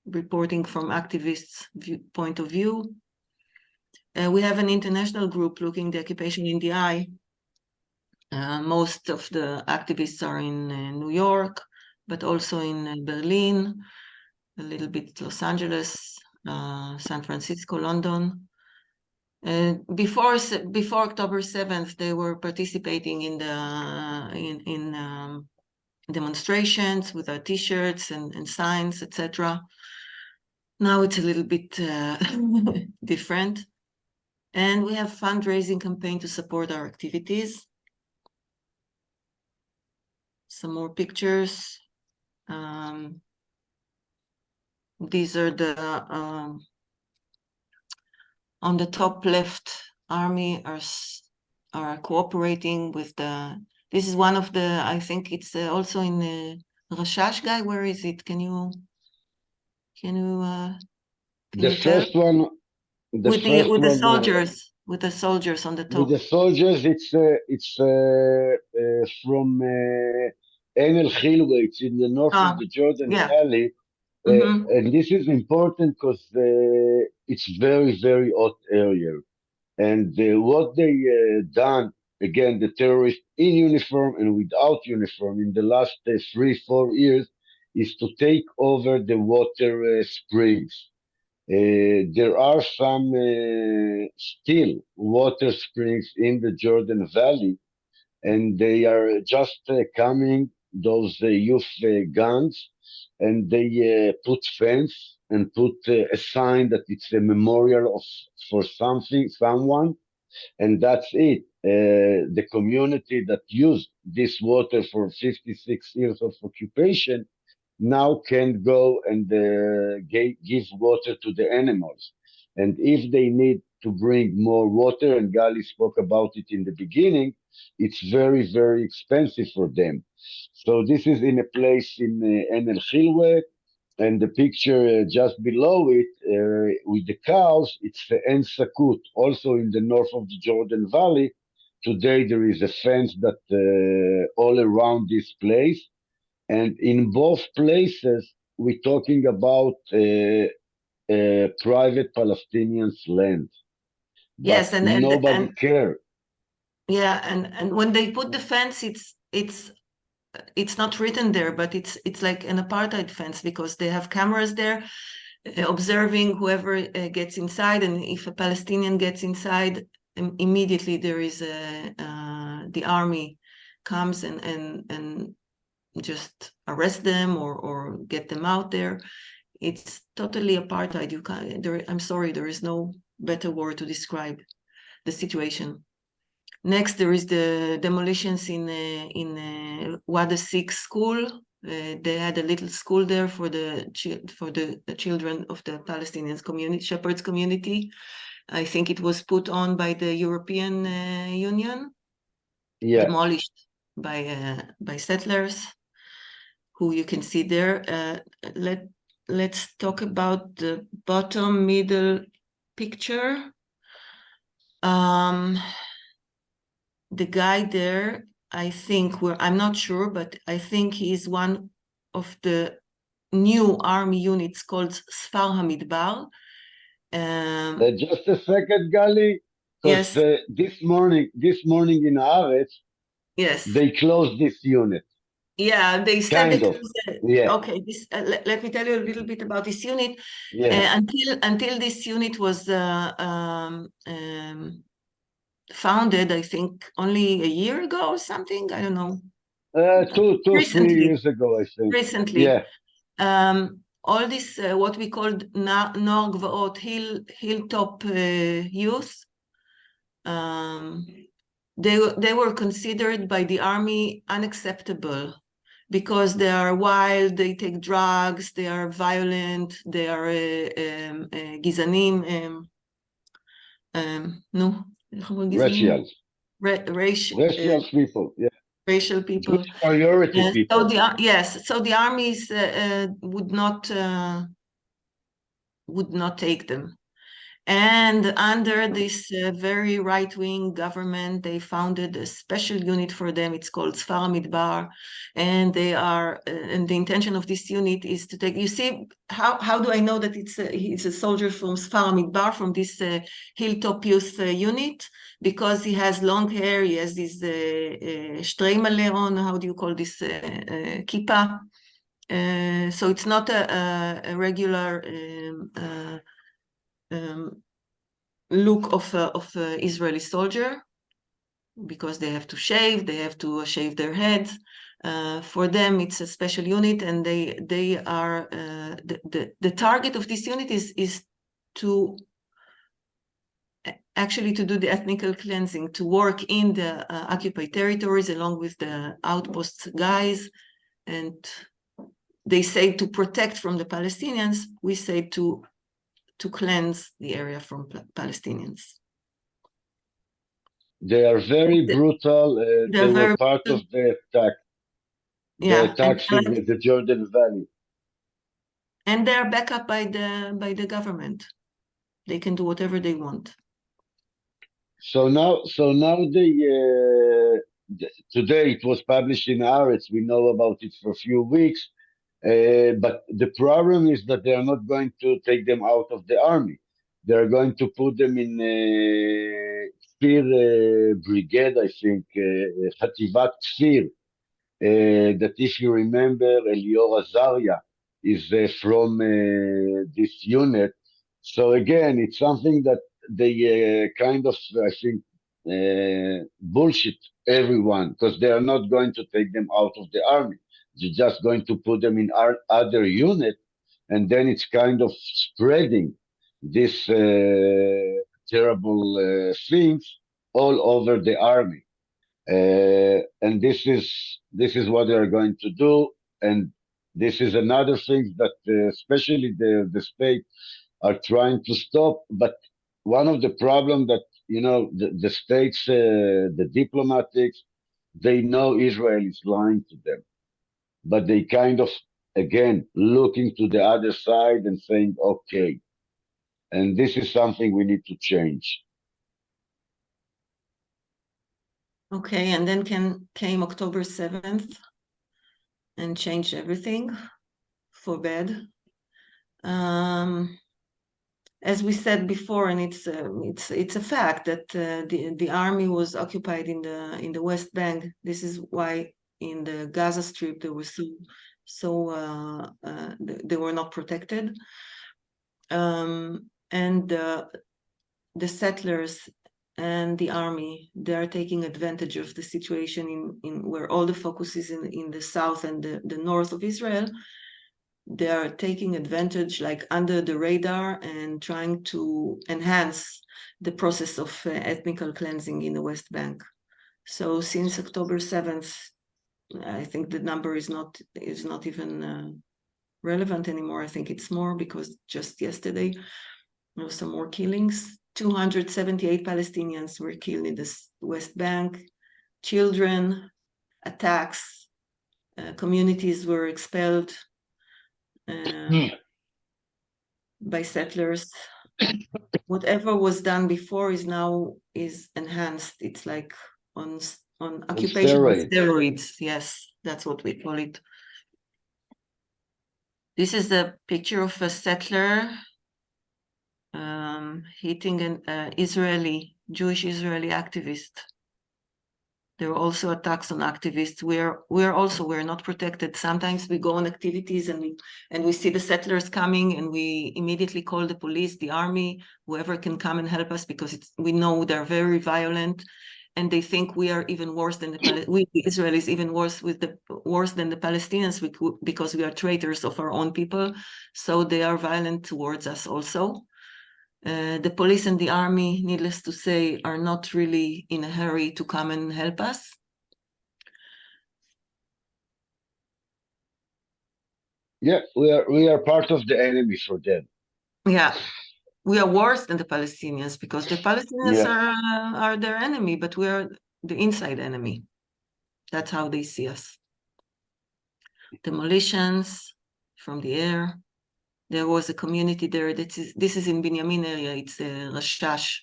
S2: reporting from activists' point of view. We have an international group looking the occupation in the eye. Most of the activists are in New York, but also in Berlin, a little bit Los Angeles, San Francisco, London. Before October 7th, they were participating in the demonstrations with our T-shirts and signs, etc. Now it's a little bit different. And we have fundraising campaign to support our activities. Some more pictures. These are the, on the top left, army are cooperating with the, this is one of the, I think it's also in Rashash, Guy, where is it? Can you
S4: The first one,
S2: with the soldiers, with the soldiers on the top.
S4: With the soldiers, it's from Ein El Khilwe. It's in the north of the Jordan Valley, and this is important because it's very, very hot area. And what they done, again, the terrorists in uniform and without uniform in the last 3-4 years, is to take over the water springs. There are some still water springs in the Jordan Valley, and they are just coming, those youth guns, and they put fence and put a sign that it's a memorial for someone, and that's it. The community that used this water for 56 years of occupation now can go and give water to the animals. And if they need to bring more water, and Gali spoke about it in the beginning, it's very, very expensive for them. So this is in a place in En El Khilwe, and the picture just below it with the cows, it's the En Sakut, also in the north of the Jordan Valley. Today there is a fence that all around this place. And in both places, we're talking about private Palestinians' land. But
S2: yes, and
S4: nobody cares.
S2: Yeah, and when they put the fence, it's not written there, but it's like an apartheid fence because they have cameras there observing whoever gets inside, and if a Palestinian gets inside, immediately there is the army comes and just arrest them or get them out there. It's totally apartheid. You can't. I'm sorry, there is no better word to describe the situation. Next, there is the demolitions in Wada 6 school. They had a little school there for the children of the Palestinian community, shepherds community. I think it was put on by the European Union, demolished by settlers, who you can see there. Let's talk about the bottom middle picture. The guy there, I think, I'm not sure, but I think he is one of the new army units called Sfar HaMidbar.
S4: Just a second, Gali. Because
S2: Yes,
S4: this morning in Haaretz,
S2: yes.
S4: they closed this unit.
S2: Yeah, they said they
S4: Kind of.
S2: closed
S4: Yeah.
S2: okay, let me tell you a little bit about this unit.
S4: Yeah.
S2: Until this unit was founded, I think only a year ago or something. I don't know.
S4: 3
S2: Recently,
S4: years ago, I think.
S2: recently.
S4: Yeah.
S2: All this what we called Noar Gvaot, hilltop youth. They were considered by the army unacceptable because they are wild, they take drugs, they are violent, they are גזענים, נו, איך אומרים גזענים?
S4: Racial people. Yeah.
S2: Racial people.
S4: Jewish priority people.
S2: So the armies would not take them. And under this very right-wing government, they founded a special unit for them. It's called Sfar Midbar, and they are. And the intention of this unit is to take. You see, how do I know that it's a soldier from Sfar Midbar, from this hilltop youth unit? Because he has long hair. He has this shtreimale on. How do you call this kippah? So it's not a regular. Look of Israeli soldier, because they have to shave their heads. For them, it's a special unit, and they are the target of this unit is to actually to do the ethnic cleansing, to work in the occupied territories along with the outpost guys, and they say to protect from the Palestinians. We say to cleanse the area from Palestinians.
S4: They are very brutal. They were part of the attack. The attacks in the Jordan Valley.
S2: And they are backed up by the government. They can do whatever they want.
S4: So now today it was published in Haaretz. We know about it for a few weeks. But the problem is that they are not going to take them out of the army. They are going to put them in Kfir brigade, I think, Hativat Kfir. That if you remember, Elior Azaria is from this unit. So again, it's something that they kind of, I think, bullshit everyone, because they are not going to take them out of the army. They're just going to put them in our other unit, and then it's kind of spreading this terrible things all over the army. And this is what they are going to do, and this is another thing that especially the state are trying to stop. But one of the problem that the states, the diplomatics, they know Israel is lying to them, but they kind of again looking to the other side and saying, okay, and this is something we need to change.
S2: Okay, and then came October 7th and changed everything for bad. As we said before, and it's a fact that the army was occupied in the West Bank. This is why in the Gaza Strip they were they were not protected, and the settlers and the army, they are taking advantage of the situation in where all the focus is in the south and the north of Israel. They are taking advantage, like under the radar, and trying to enhance the process of ethnic cleansing in the West Bank. So since October 7th, I think the number is not even relevant anymore. I think it's more, because just yesterday there were some more killings. 278 Palestinians were killed in the West Bank. Children, attacks, communities were expelled by settlers. Whatever was done before is enhanced. It's like on occupation steroids. Yes, that's what we call it. This is the picture of a settler hitting an Israeli Jewish Israeli activists. There are also attacks on activists. We're not protected. Sometimes we go on activities and we see the settlers coming, and we immediately call the police, the army, whoever can come and help us, because we know they're very violent, and they think we are even worse than the Israelis, even worse than the Palestinians, because we are traitors of our own people. So they are violent towards us also. The police and the army, needless to say, are not really in a hurry to come and help us.
S4: Yeah, we are part of the enemy for them.
S2: Yeah, we are worse than the Palestinians, because the Palestinians are their enemy, but we are the inside enemy. That's how they see us. Demolitions from the air. There was a community there. This is in Binyamin area. It's Rashash.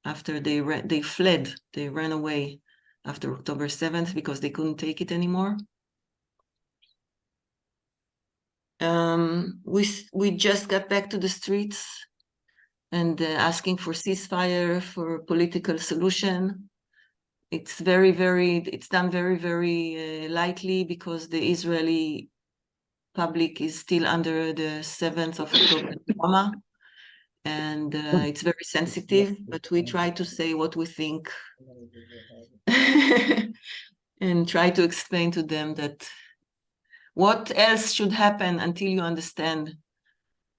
S2: After they fled, they ran away after October 7th because they couldn't take it anymore. We just got back to the streets and asking for ceasefire, for political solution. It's done very, very lightly, because the Israeli public is still under the 7th of October trauma, and it's very sensitive, but we try to say what we think and try to explain to them that what else should happen until you understand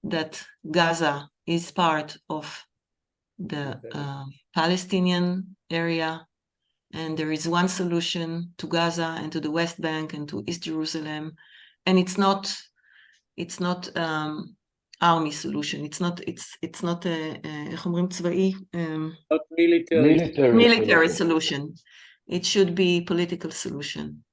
S2: that Gaza is part of the Palestinian area, and there is one solution to Gaza and to the West Bank and to East Jerusalem, and it's not army solution. It's not a
S3: Not military.
S2: military solution. It should be political solution.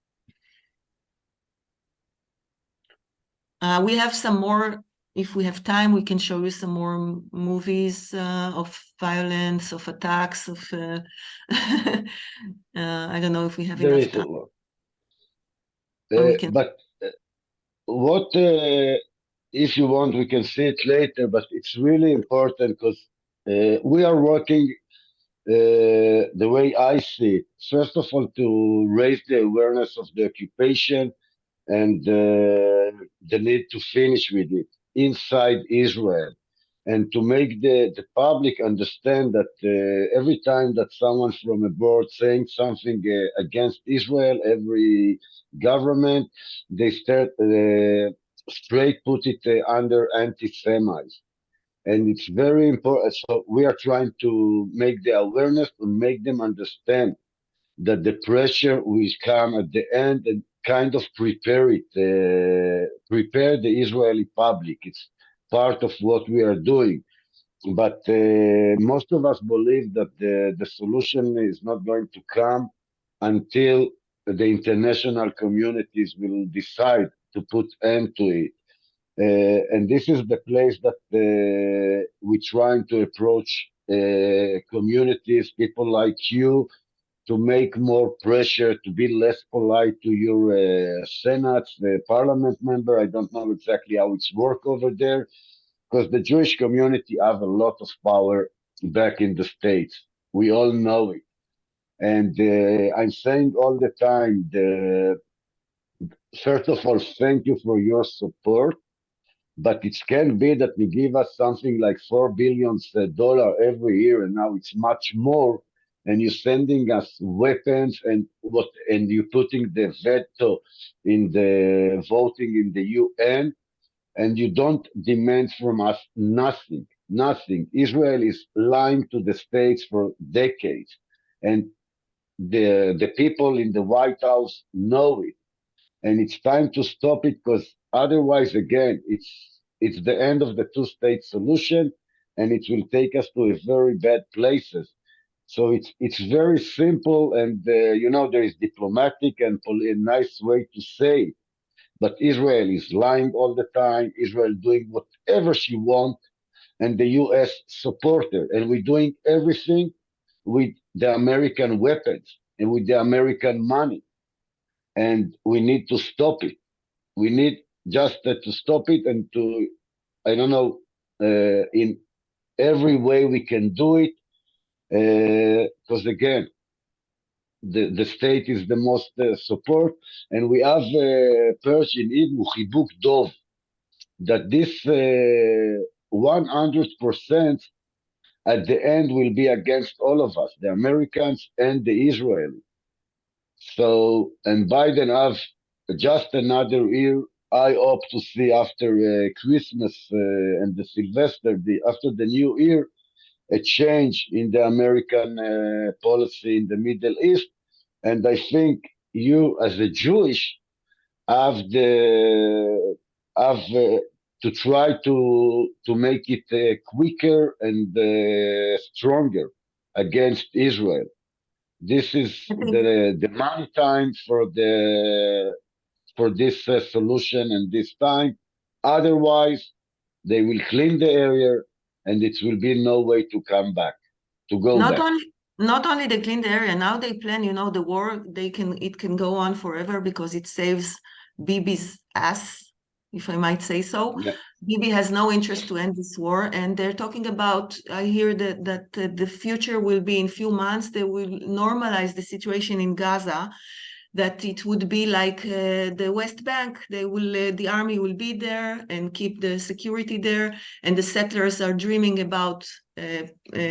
S2: We have some more. If we have time, we can show you some more movies of violence, of attacks, of I don't know if we have enough time.
S4: But what if you want, we can see it later, but it's really important because we are working the way I see it. First of all, to raise the awareness of the occupation and the need to finish with it inside Israel, and to make the public understand that every time that someone from abroad saying something against Israel, every government, they start straight put it under anti-Semites. And it's very important. So we are trying to make the awareness and make them understand that the pressure will come at the end, and kind of prepare the Israeli public. It's part of what we are doing. But most of us believe that the solution is not going to come until the international communities will decide to put end to it. And this is the place that we're trying to approach communities, people like you, to make more pressure, to be less polite to your Senate, the parliament member. I don't know exactly how it's work over there, because the Jewish community have a lot of power back in the States. We all know it. And I'm saying all the time, first of all, thank you for your support. But it can be that you give us something like $4 billion every year, and now it's much more. And you're sending us weapons, and you're putting the veto in the voting in the UN, and you don't demand from us nothing. Nothing. Israel is lying to the States for decades, and the people in the White House know it. And it's time to stop it, because otherwise, again, it's the end of the two-state solution, and it will take us to a very bad places. So it's very simple, and there is diplomatic and a nice way to say it. But Israel is lying all the time. Israel doing whatever she wants, and the U.S. support her, and we're doing everything with the American weapons and with the American money. And we need to stop it. We need just to stop it, and to, I don't know, in every way we can do it, because again, the state is the most support, and we have Persian Hebrew Chibuk Dov, that this 100% at the end will be against all of us, the Americans and the Israelis. So, and Biden have just another year. I hope to see after Christmas and the Sylvester, after the New Year, a change in the American policy in the Middle East. And I think you, as a Jewish, have to try to make it quicker and stronger against Israel. This is the money time for this solution and this time. Otherwise, they will clean the area, and it will be no way to come back, to go back.
S2: Not only they clean the area, now they plan, the war, it can go on forever because it saves Bibi's ass, if I might say so.
S4: Yeah.
S2: Bibi has no interest to end this war, and they're talking about, I hear that the future will be in few months, they will normalize the situation in Gaza, that it would be like the West Bank. The army will be there and keep the security there, and the settlers are dreaming about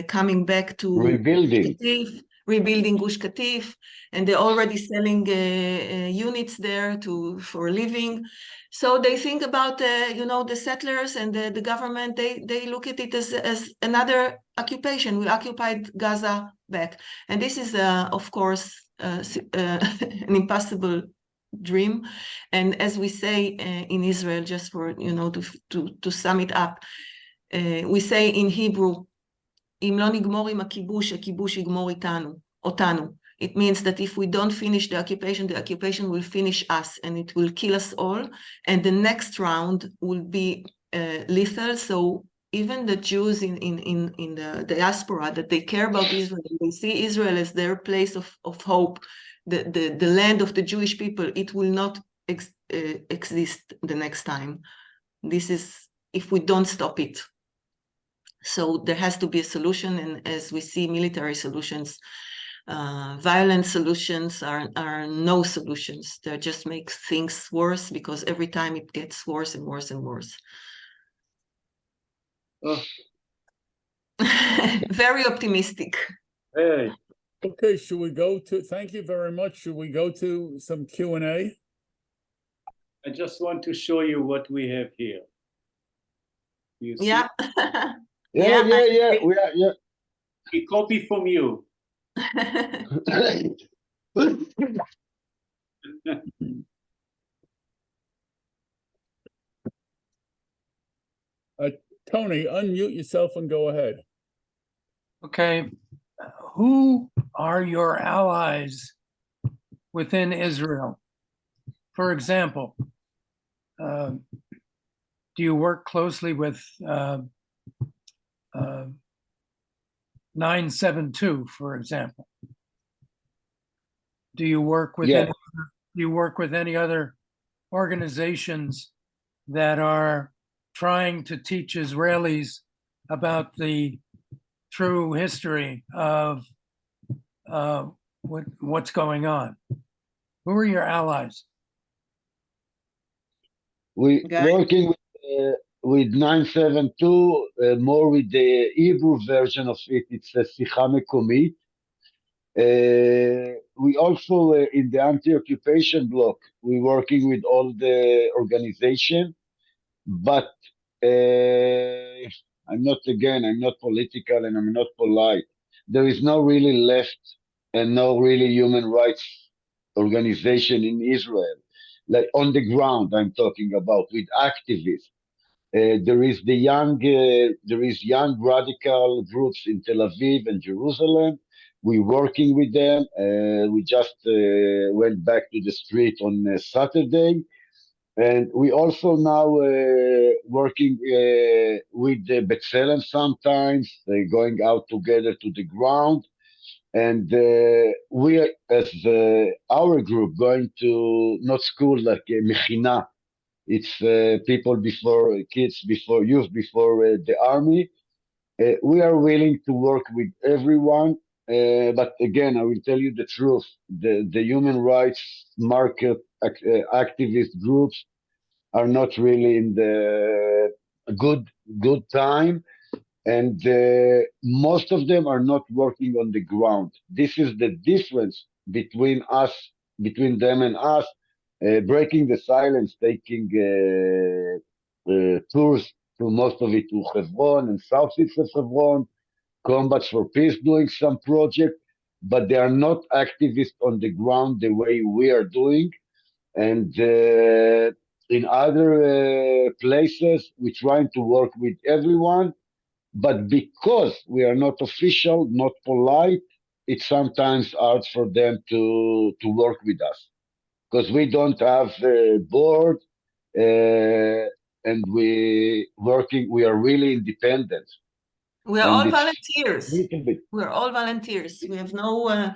S2: coming back to rebuilding Gush Katif, and they're already selling units there for a living. So they think about the settlers and the government. They look at it as another occupation. We occupied Gaza back, and this is of course an impossible dream. And as we say in Israel, just for to sum it up, we say in Hebrew, "Im lo nigmor im hakibush, hakibush yigmor otanu." It means that if we don't finish the occupation will finish us, and it will kill us all. And the next round will be lethal. So even the Jews in the diaspora, that they care about Israel, they see Israel as their place of hope, the land of the Jewish people, it will not exist the next time. This is if we don't stop it. So there has to be a solution, and as we see military solutions, violent solutions are no solutions. They just make things worse, because every time it gets worse and worse and worse.
S3: Oh.
S2: Very optimistic.
S3: Hey,
S1: Okay, should we go to, thank you very much. Should we go to some Q&A?
S3: I just want to show you what we have here. You see?
S2: Yeah.
S4: Yeah.
S3: We copy from you.
S1: Tony, unmute yourself and go ahead.
S6: Okay, who are your allies within Israel? For example, do you work closely with 972, for example? Do you work with any other organizations that are trying to teach Israelis about the true history of what's going on? Who are your allies?
S4: We working with 972, more with the Hebrew version of it. It's a Sicha Mekomit. We also in the anti-occupation bloc, we're working with all the organization, but I'm not political and I'm not polite. There is no really left and no really human rights organization in Israel. Like on the ground, I'm talking about with activists. There is young radical groups in Tel Aviv and Jerusalem. We're working with them. We just went back to the street on Saturday. And we also now working with the B'Tselem sometimes, going out together to the ground. And we, as our group, going to not school like Mechina. It's people before, kids before, youth before the army. we are willing to work with everyone, but again, I will tell you the truth. The human rights market activist groups are not really in the good time, and most of them are not working on the ground. This is the difference between us, between them and us. Breaking the silence, taking tours to most of it to Hebron and southeast of Hebron, Combats for Peace doing some project, but they are not activists on the ground the way we are doing. And in other places, we're trying to work with everyone, but because we are not official, not polite, it's sometimes hard for them to work with us because we don't have a board, and we are really independent.
S2: We are
S4: And
S2: all
S4: it's
S2: volunteers.
S4: little bit.
S2: We're all volunteers. We have no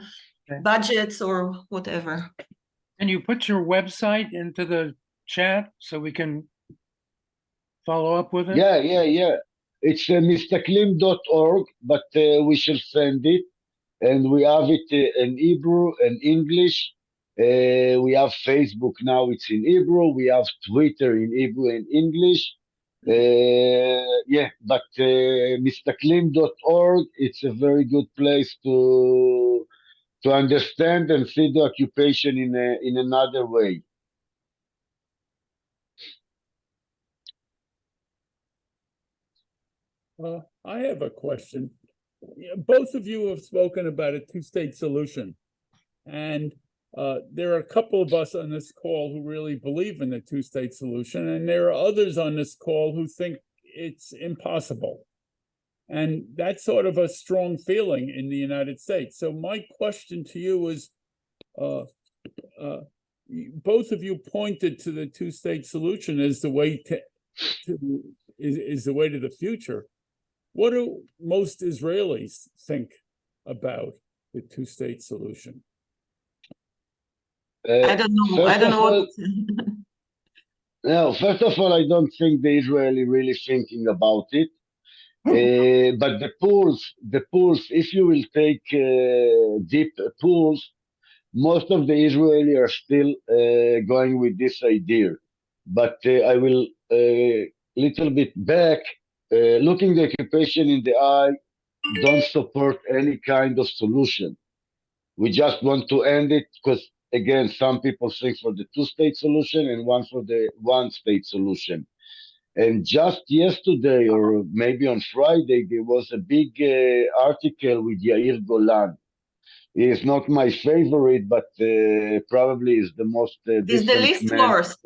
S2: budgets or whatever.
S6: Can you put your website into the chat so we can follow up with it?
S4: Yeah. It's mistaklim.org, but we shall send it. And we have it in Hebrew and English. We have Facebook now, it's in Hebrew. We have Twitter in Hebrew and English. But mistaklim.org, it's a very good place to understand and see the occupation in another way.
S1: I have a question. Both of you have spoken about a two-state solution, and there are a couple of us on this call who really believe in the two-state solution, and there are others on this call who think it's impossible. And that's sort of a strong feeling in the United States. So my question to you is, both of you pointed to the two-state solution as the way to the future. What do most Israelis think about the two-state solution?
S2: I don't know. I don't know what.
S4: No, first of all, I don't think the Israeli really thinking about it. But the pools, if you will take deep pools, most of the Israeli are still going with this idea. But I will little bit back, looking the occupation in the eye, don't support any kind of solution. We just want to end it because, again, some people think for the two-state solution and one for the one-state solution. And just yesterday, or maybe on Friday, there was a big article with Yair Golan. He is not my favorite, but probably is the most
S2: Is the least
S4: man.
S2: worst.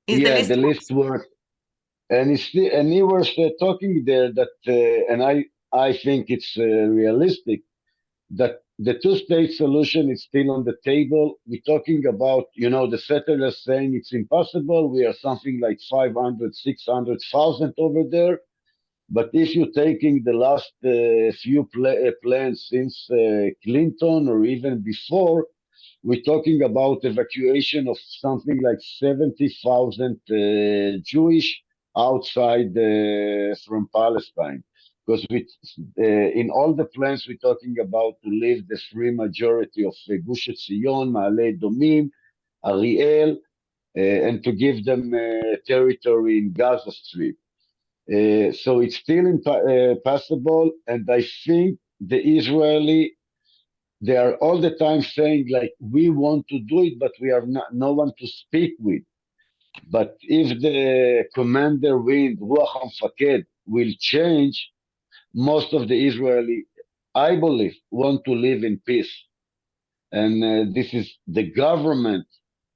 S4: The least worst. And he was talking there that, and I think it's realistic, that the two-state solution is still on the table. We're talking about, the settlers saying it's impossible. We are something like 500, 600,000 over there. But if you're taking the last few plans since Clinton or even before, we're talking about evacuation of something like 70,000 Jewish outside from Palestine. Because in all the plans we're talking about to leave the free majority of Gush Etzion, Ma'ale Domim, Ariel, and to give them territory in Gaza Strip. So it's still possible, and I think the Israeli, they are all the time saying like, we want to do it, but we have no one to speak with. But if the commander wind, Ruach HaMfaked, will change, most of the Israeli, I believe, want to live in peace. And this is the government,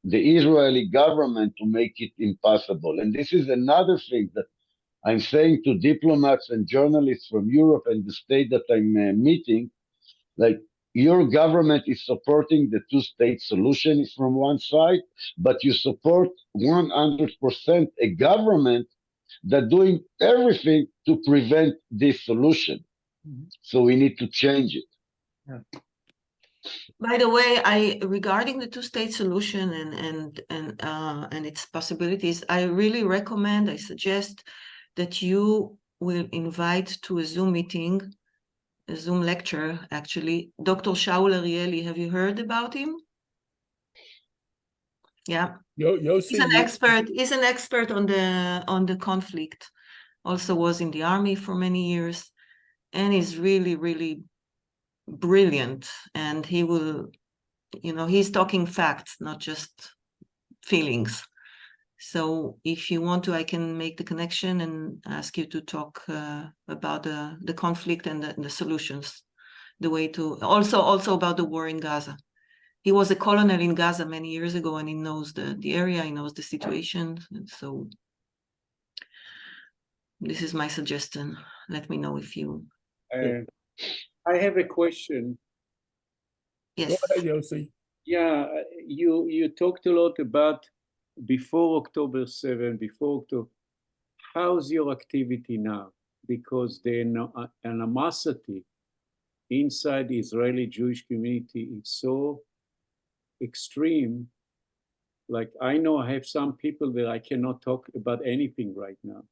S4: the Israeli government, to make it impossible. And this is another thing that I'm saying to diplomats and journalists from Europe and the state that I'm meeting, like, your government is supporting the two-state solution from one side, but you support 100% a government that doing everything to prevent this solution. So we need to change it.
S6: Yeah.
S2: By the way, regarding the two-state solution and its possibilities, I really recommend, I suggest that you will invite to a Zoom meeting, a Zoom lecture, actually, Dr. Shaul Arieli. Have you heard about him? Yeah,
S1: Yossi,
S2: he's an expert. He's an expert on the conflict. Also was in the army for many years, and is really, really brilliant. And he will, he's talking facts, not just feelings. So if you want to, I can make the connection and ask you to talk about the conflict and the solutions, the way to also about the war in Gaza. He was a colonel in Gaza many years ago, and he knows the area, he knows the situation. And so this is my suggestion. Let me know if you.
S3: I have a question.
S2: Yes.
S1: go ahead, Yossi.
S3: Yeah, you talked a lot about before October 7, before October. How's your activity now? Because the animosity inside the Israeli Jewish community is so extreme. Like, I know I have some people that I cannot talk about anything right now.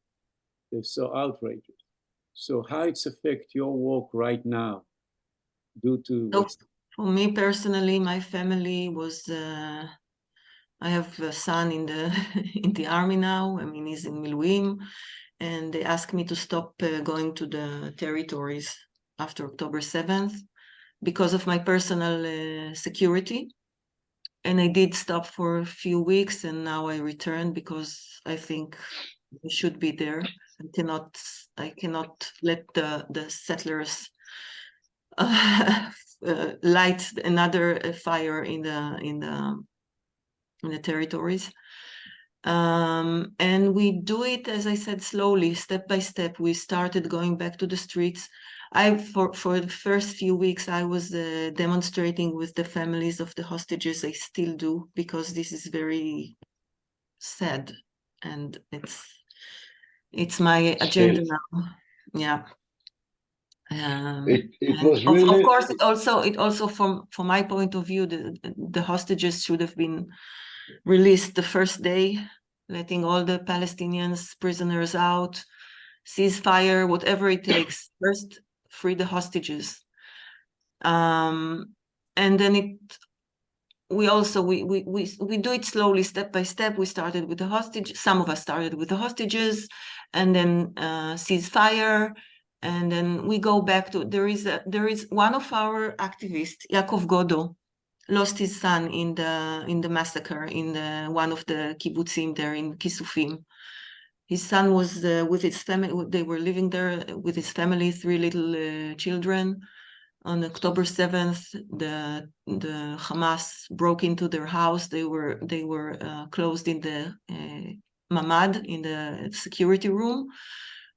S3: They're so outrageous. So how it's affect your work right now due to
S2: So
S3: what's...
S2: for me personally, my family was I have a son in the in the army now. I mean, he's in Miluim, and they asked me to stop going to the territories after October 7th because of my personal security. And I did stop for a few weeks, and now I returned because I think we should be there. I cannot let the settlers light another fire in the territories. And we do it, as I said, slowly, step by step. We started going back to the streets. For the first few weeks, I was demonstrating with the families of the hostages. I still do, because this is very sad, and it's my agenda now. Yeah.
S4: It was really...
S2: Of course, it also from my point of view, the hostages should have been released the first day, letting all the Palestinians prisoners out, ceasefire, whatever it takes. First, free the hostages, and then we do it slowly, step by step. We started with the hostage. Some of us started with the hostages, and then ceasefire. And then we go back to, there is one of our activists, Yaakov Godo, lost his son in the massacre in one of the kibbutzim there in Kisufim. His son was with his family. They were living there with his family, 3 little children. On October 7th, the Hamas broke into their house. They were closed in the mamad, in the security room,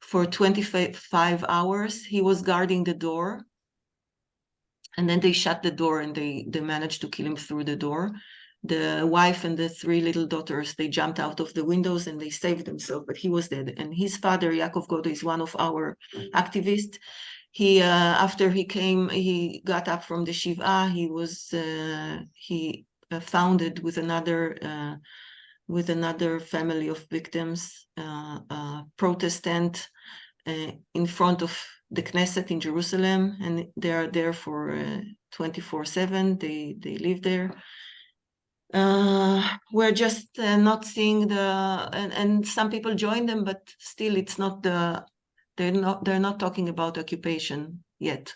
S2: for 25 hours. He was guarding the door, and then they shut the door, and they managed to kill him through the door. The wife and the 3 little daughters, they jumped out of the windows and they saved themselves, but he was dead. And his father, Yaakov Godo, is one of our activists. He after he came, he got up from the Shiva. He founded with another family of victims, Protestant, in front of the Knesset in Jerusalem, and they are there for 24/7. They live there. We're just not seeing and some people join them, but still it's not they're not talking about occupation yet.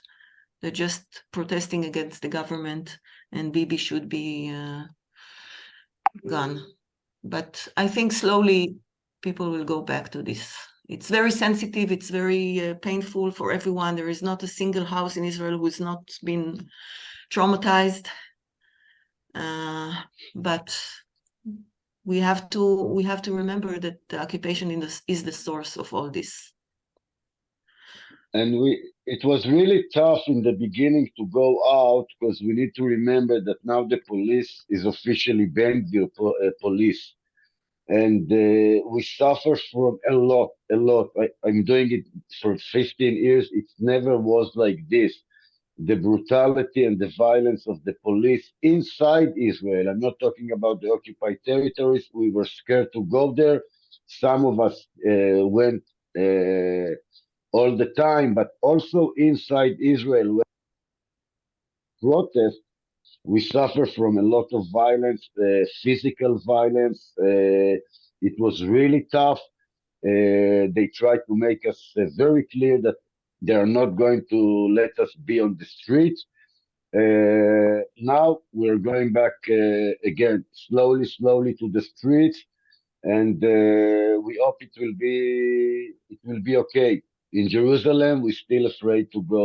S2: They're just protesting against the government, and Bibi should be gone. But I think slowly people will go back to this. It's very sensitive. It's very painful for everyone. There is not a single house in Israel who's not been traumatized. But we have to remember that the occupation is the source of all this.
S4: And it was really tough in the beginning to go out, because we need to remember that now the police is officially banned, the police. And we suffer from a lot. I'm doing it for 15 years. It never was like this. The brutality and the violence of the police inside Israel. I'm not talking about the occupied territories. We were scared to go there. Some of us went all the time, but also inside Israel, when protest, we suffer from a lot of violence, physical violence. It was really tough. They tried to make us very clear that they are not going to let us be on the street. Now we're going back again, slowly to the streets, and we hope it will be okay. In Jerusalem, we're still afraid to go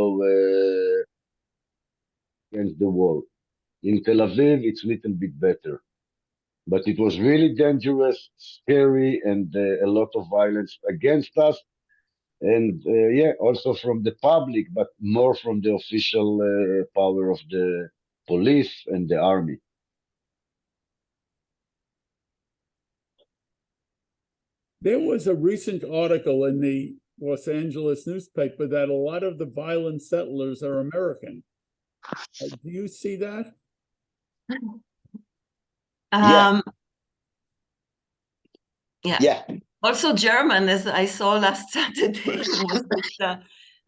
S4: against the wall. In Tel Aviv, it's a little bit better. But it was really dangerous, scary, and a lot of violence against us. And yeah, also from the public, but more from the official power of the police and the army.
S1: There was a recent article in the Los Angeles newspaper that a lot of the violent settlers are American. Do you see that?
S2: Yeah.
S4: Yeah.
S2: Also German, as I saw last Saturday,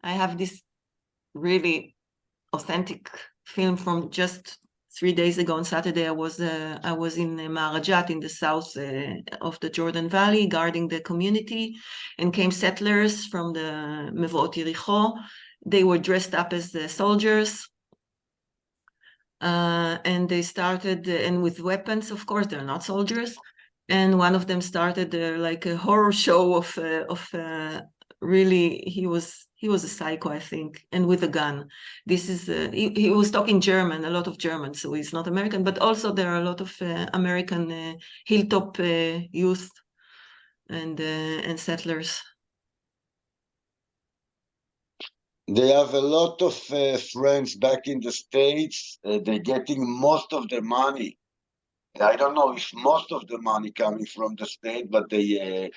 S2: I have this really authentic film from just 3 days ago. On Saturday, I was in Marajat in the south of the Jordan Valley, guarding the community, and came settlers from the Mevot Yericho. They were dressed up as the soldiers. And they started, and with weapons, of course, they're not soldiers. And one of them started like a horror show of really, he was a psycho, I think, and with a gun. This is he was talking German, a lot of German, so he's not American. But also there are a lot of American hilltop youth and settlers.
S7: They have a lot of friends back in the States. They're getting most of their money. I don't know if most of the money coming from the state, but they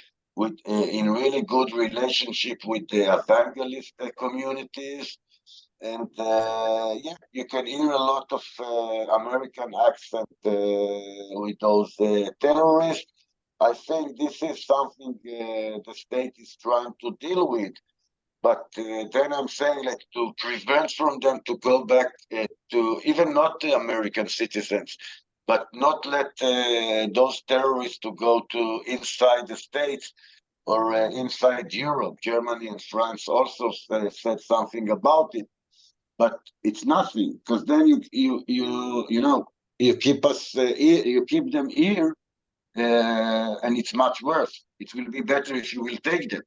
S7: in really good relationship with the evangelist communities. And yeah, you can hear a lot of American accent with those terrorists. I think this is something the state is trying to deal with. But then I'm saying, like, to prevent from them to go back to even not the American citizens, but not let those terrorists to go to inside the States or inside Europe. Germany and France also said something about it, but it's nothing, because then you know, you keep us you keep them here, and it's much worse. It will be better if you will take them.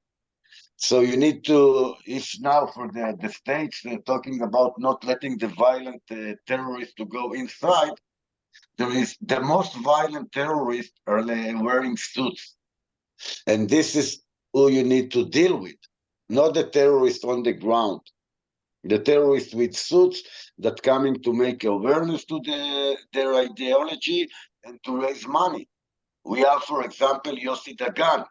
S7: So you need to, if now for the states, they're talking about not letting the violent terrorists to go inside, there is the most violent terrorists are wearing suits. And this is who you need to deal with, not the terrorists on the ground. The terrorists with suits that coming to make awareness to their ideology and to raise money. We have, for example, Yossi Dagan.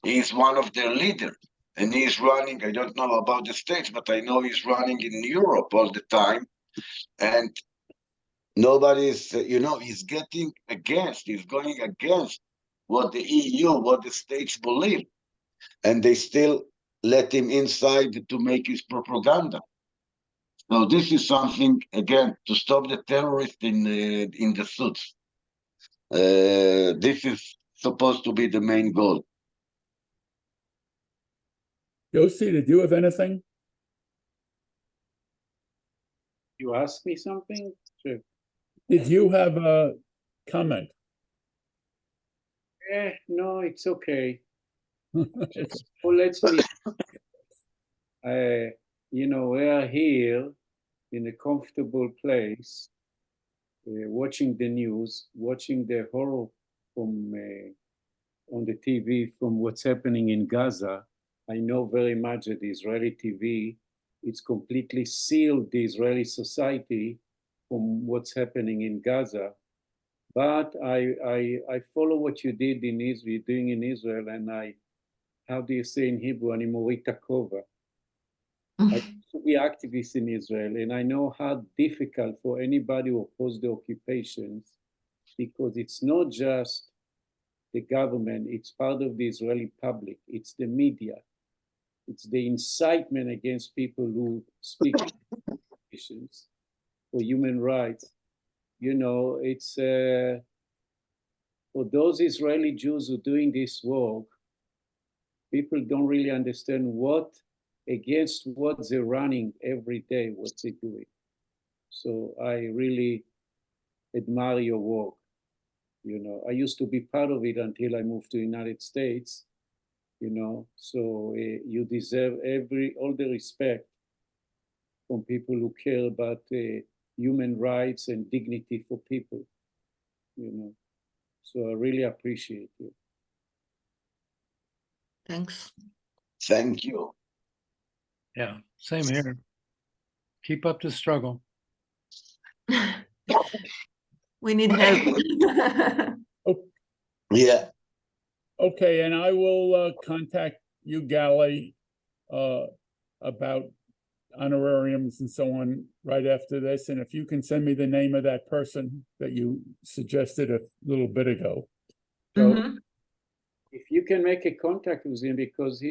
S7: He is one of their leaders. And he's running, I don't know about the States, but I know he's running in Europe all the time. And nobody's, he's getting against, he's going against what the EU, what the states believe. And they still let him inside to make his propaganda. So this is something, again, to stop the terrorists in the suits. This is supposed to be the main goal.
S1: Yossi, did you have anything?
S3: You asked me something? Sure.
S1: Did you have a comment?
S3: No, it's okay. Just, let's leave. We are here in a comfortable place, watching the news, watching the horror from on the TV from what's happening in Gaza. I know very much that the Israeli TV, it's completely sealed the Israeli society from what's happening in Gaza. But I follow what you did in Israel, you're doing in Israel, and how do you say in Hebrew, אני מוריד את הכובע. I used to be activist in Israel, and I know how difficult for anybody who opposes the occupations, because it's not just the government, it's part of the Israeli public, it's the media. it's the incitement against people who speak for human rights. You know, it's for those Israeli Jews who are doing this work, people don't really understand against what they're running every day, what they're doing. So I really admire your work. You know, I used to be part of it until I moved to the United States, you know, so you deserve all the respect from people who care about human rights and dignity for people, you know. So I really appreciate you.
S2: Thanks.
S7: Thank you.
S6: Yeah, same here. Keep up the struggle.
S2: We need help.
S7: Yeah.
S1: Okay, and I will contact you, Gali, about honorariums and so on right after this. And if you can send me the name of that person that you suggested a little bit ago. So,
S2: Mhm.
S3: If you can make a contact with him, because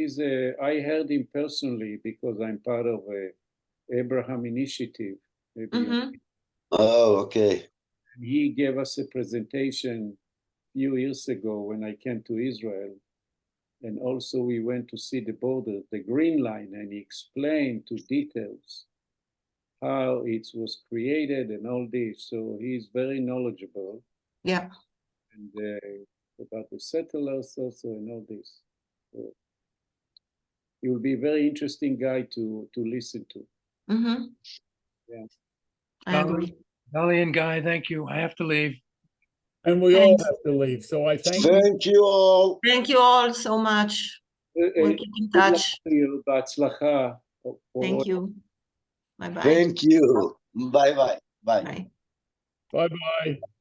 S3: I heard him personally because I'm part of Abraham Initiative. Maybe
S2: Mhm.
S7: Oh, okay.
S3: he gave us a presentation a few years ago when I came to Israel. And also we went to see the border, the Green Line, and he explained to details how it was created and all this. So he's very knowledgeable.
S2: Yeah.
S3: And about the settlers also and all this. So he will be a very interesting guy to listen to.
S2: Mm-hmm.
S3: Yeah.
S2: I agree.
S6: Gali and Guy, thank you. I have to leave.
S1: and we all
S2: Thanks.
S1: have to leave. So I thank you.
S7: Thank you all.
S2: Thank you all so much. We'll keep in
S3: Good luck
S2: touch.
S3: to you. בהצלחה.
S2: Thank you. Bye-bye.
S7: Thank you. Bye bye. Bye.
S2: Bye.
S1: Bye-bye.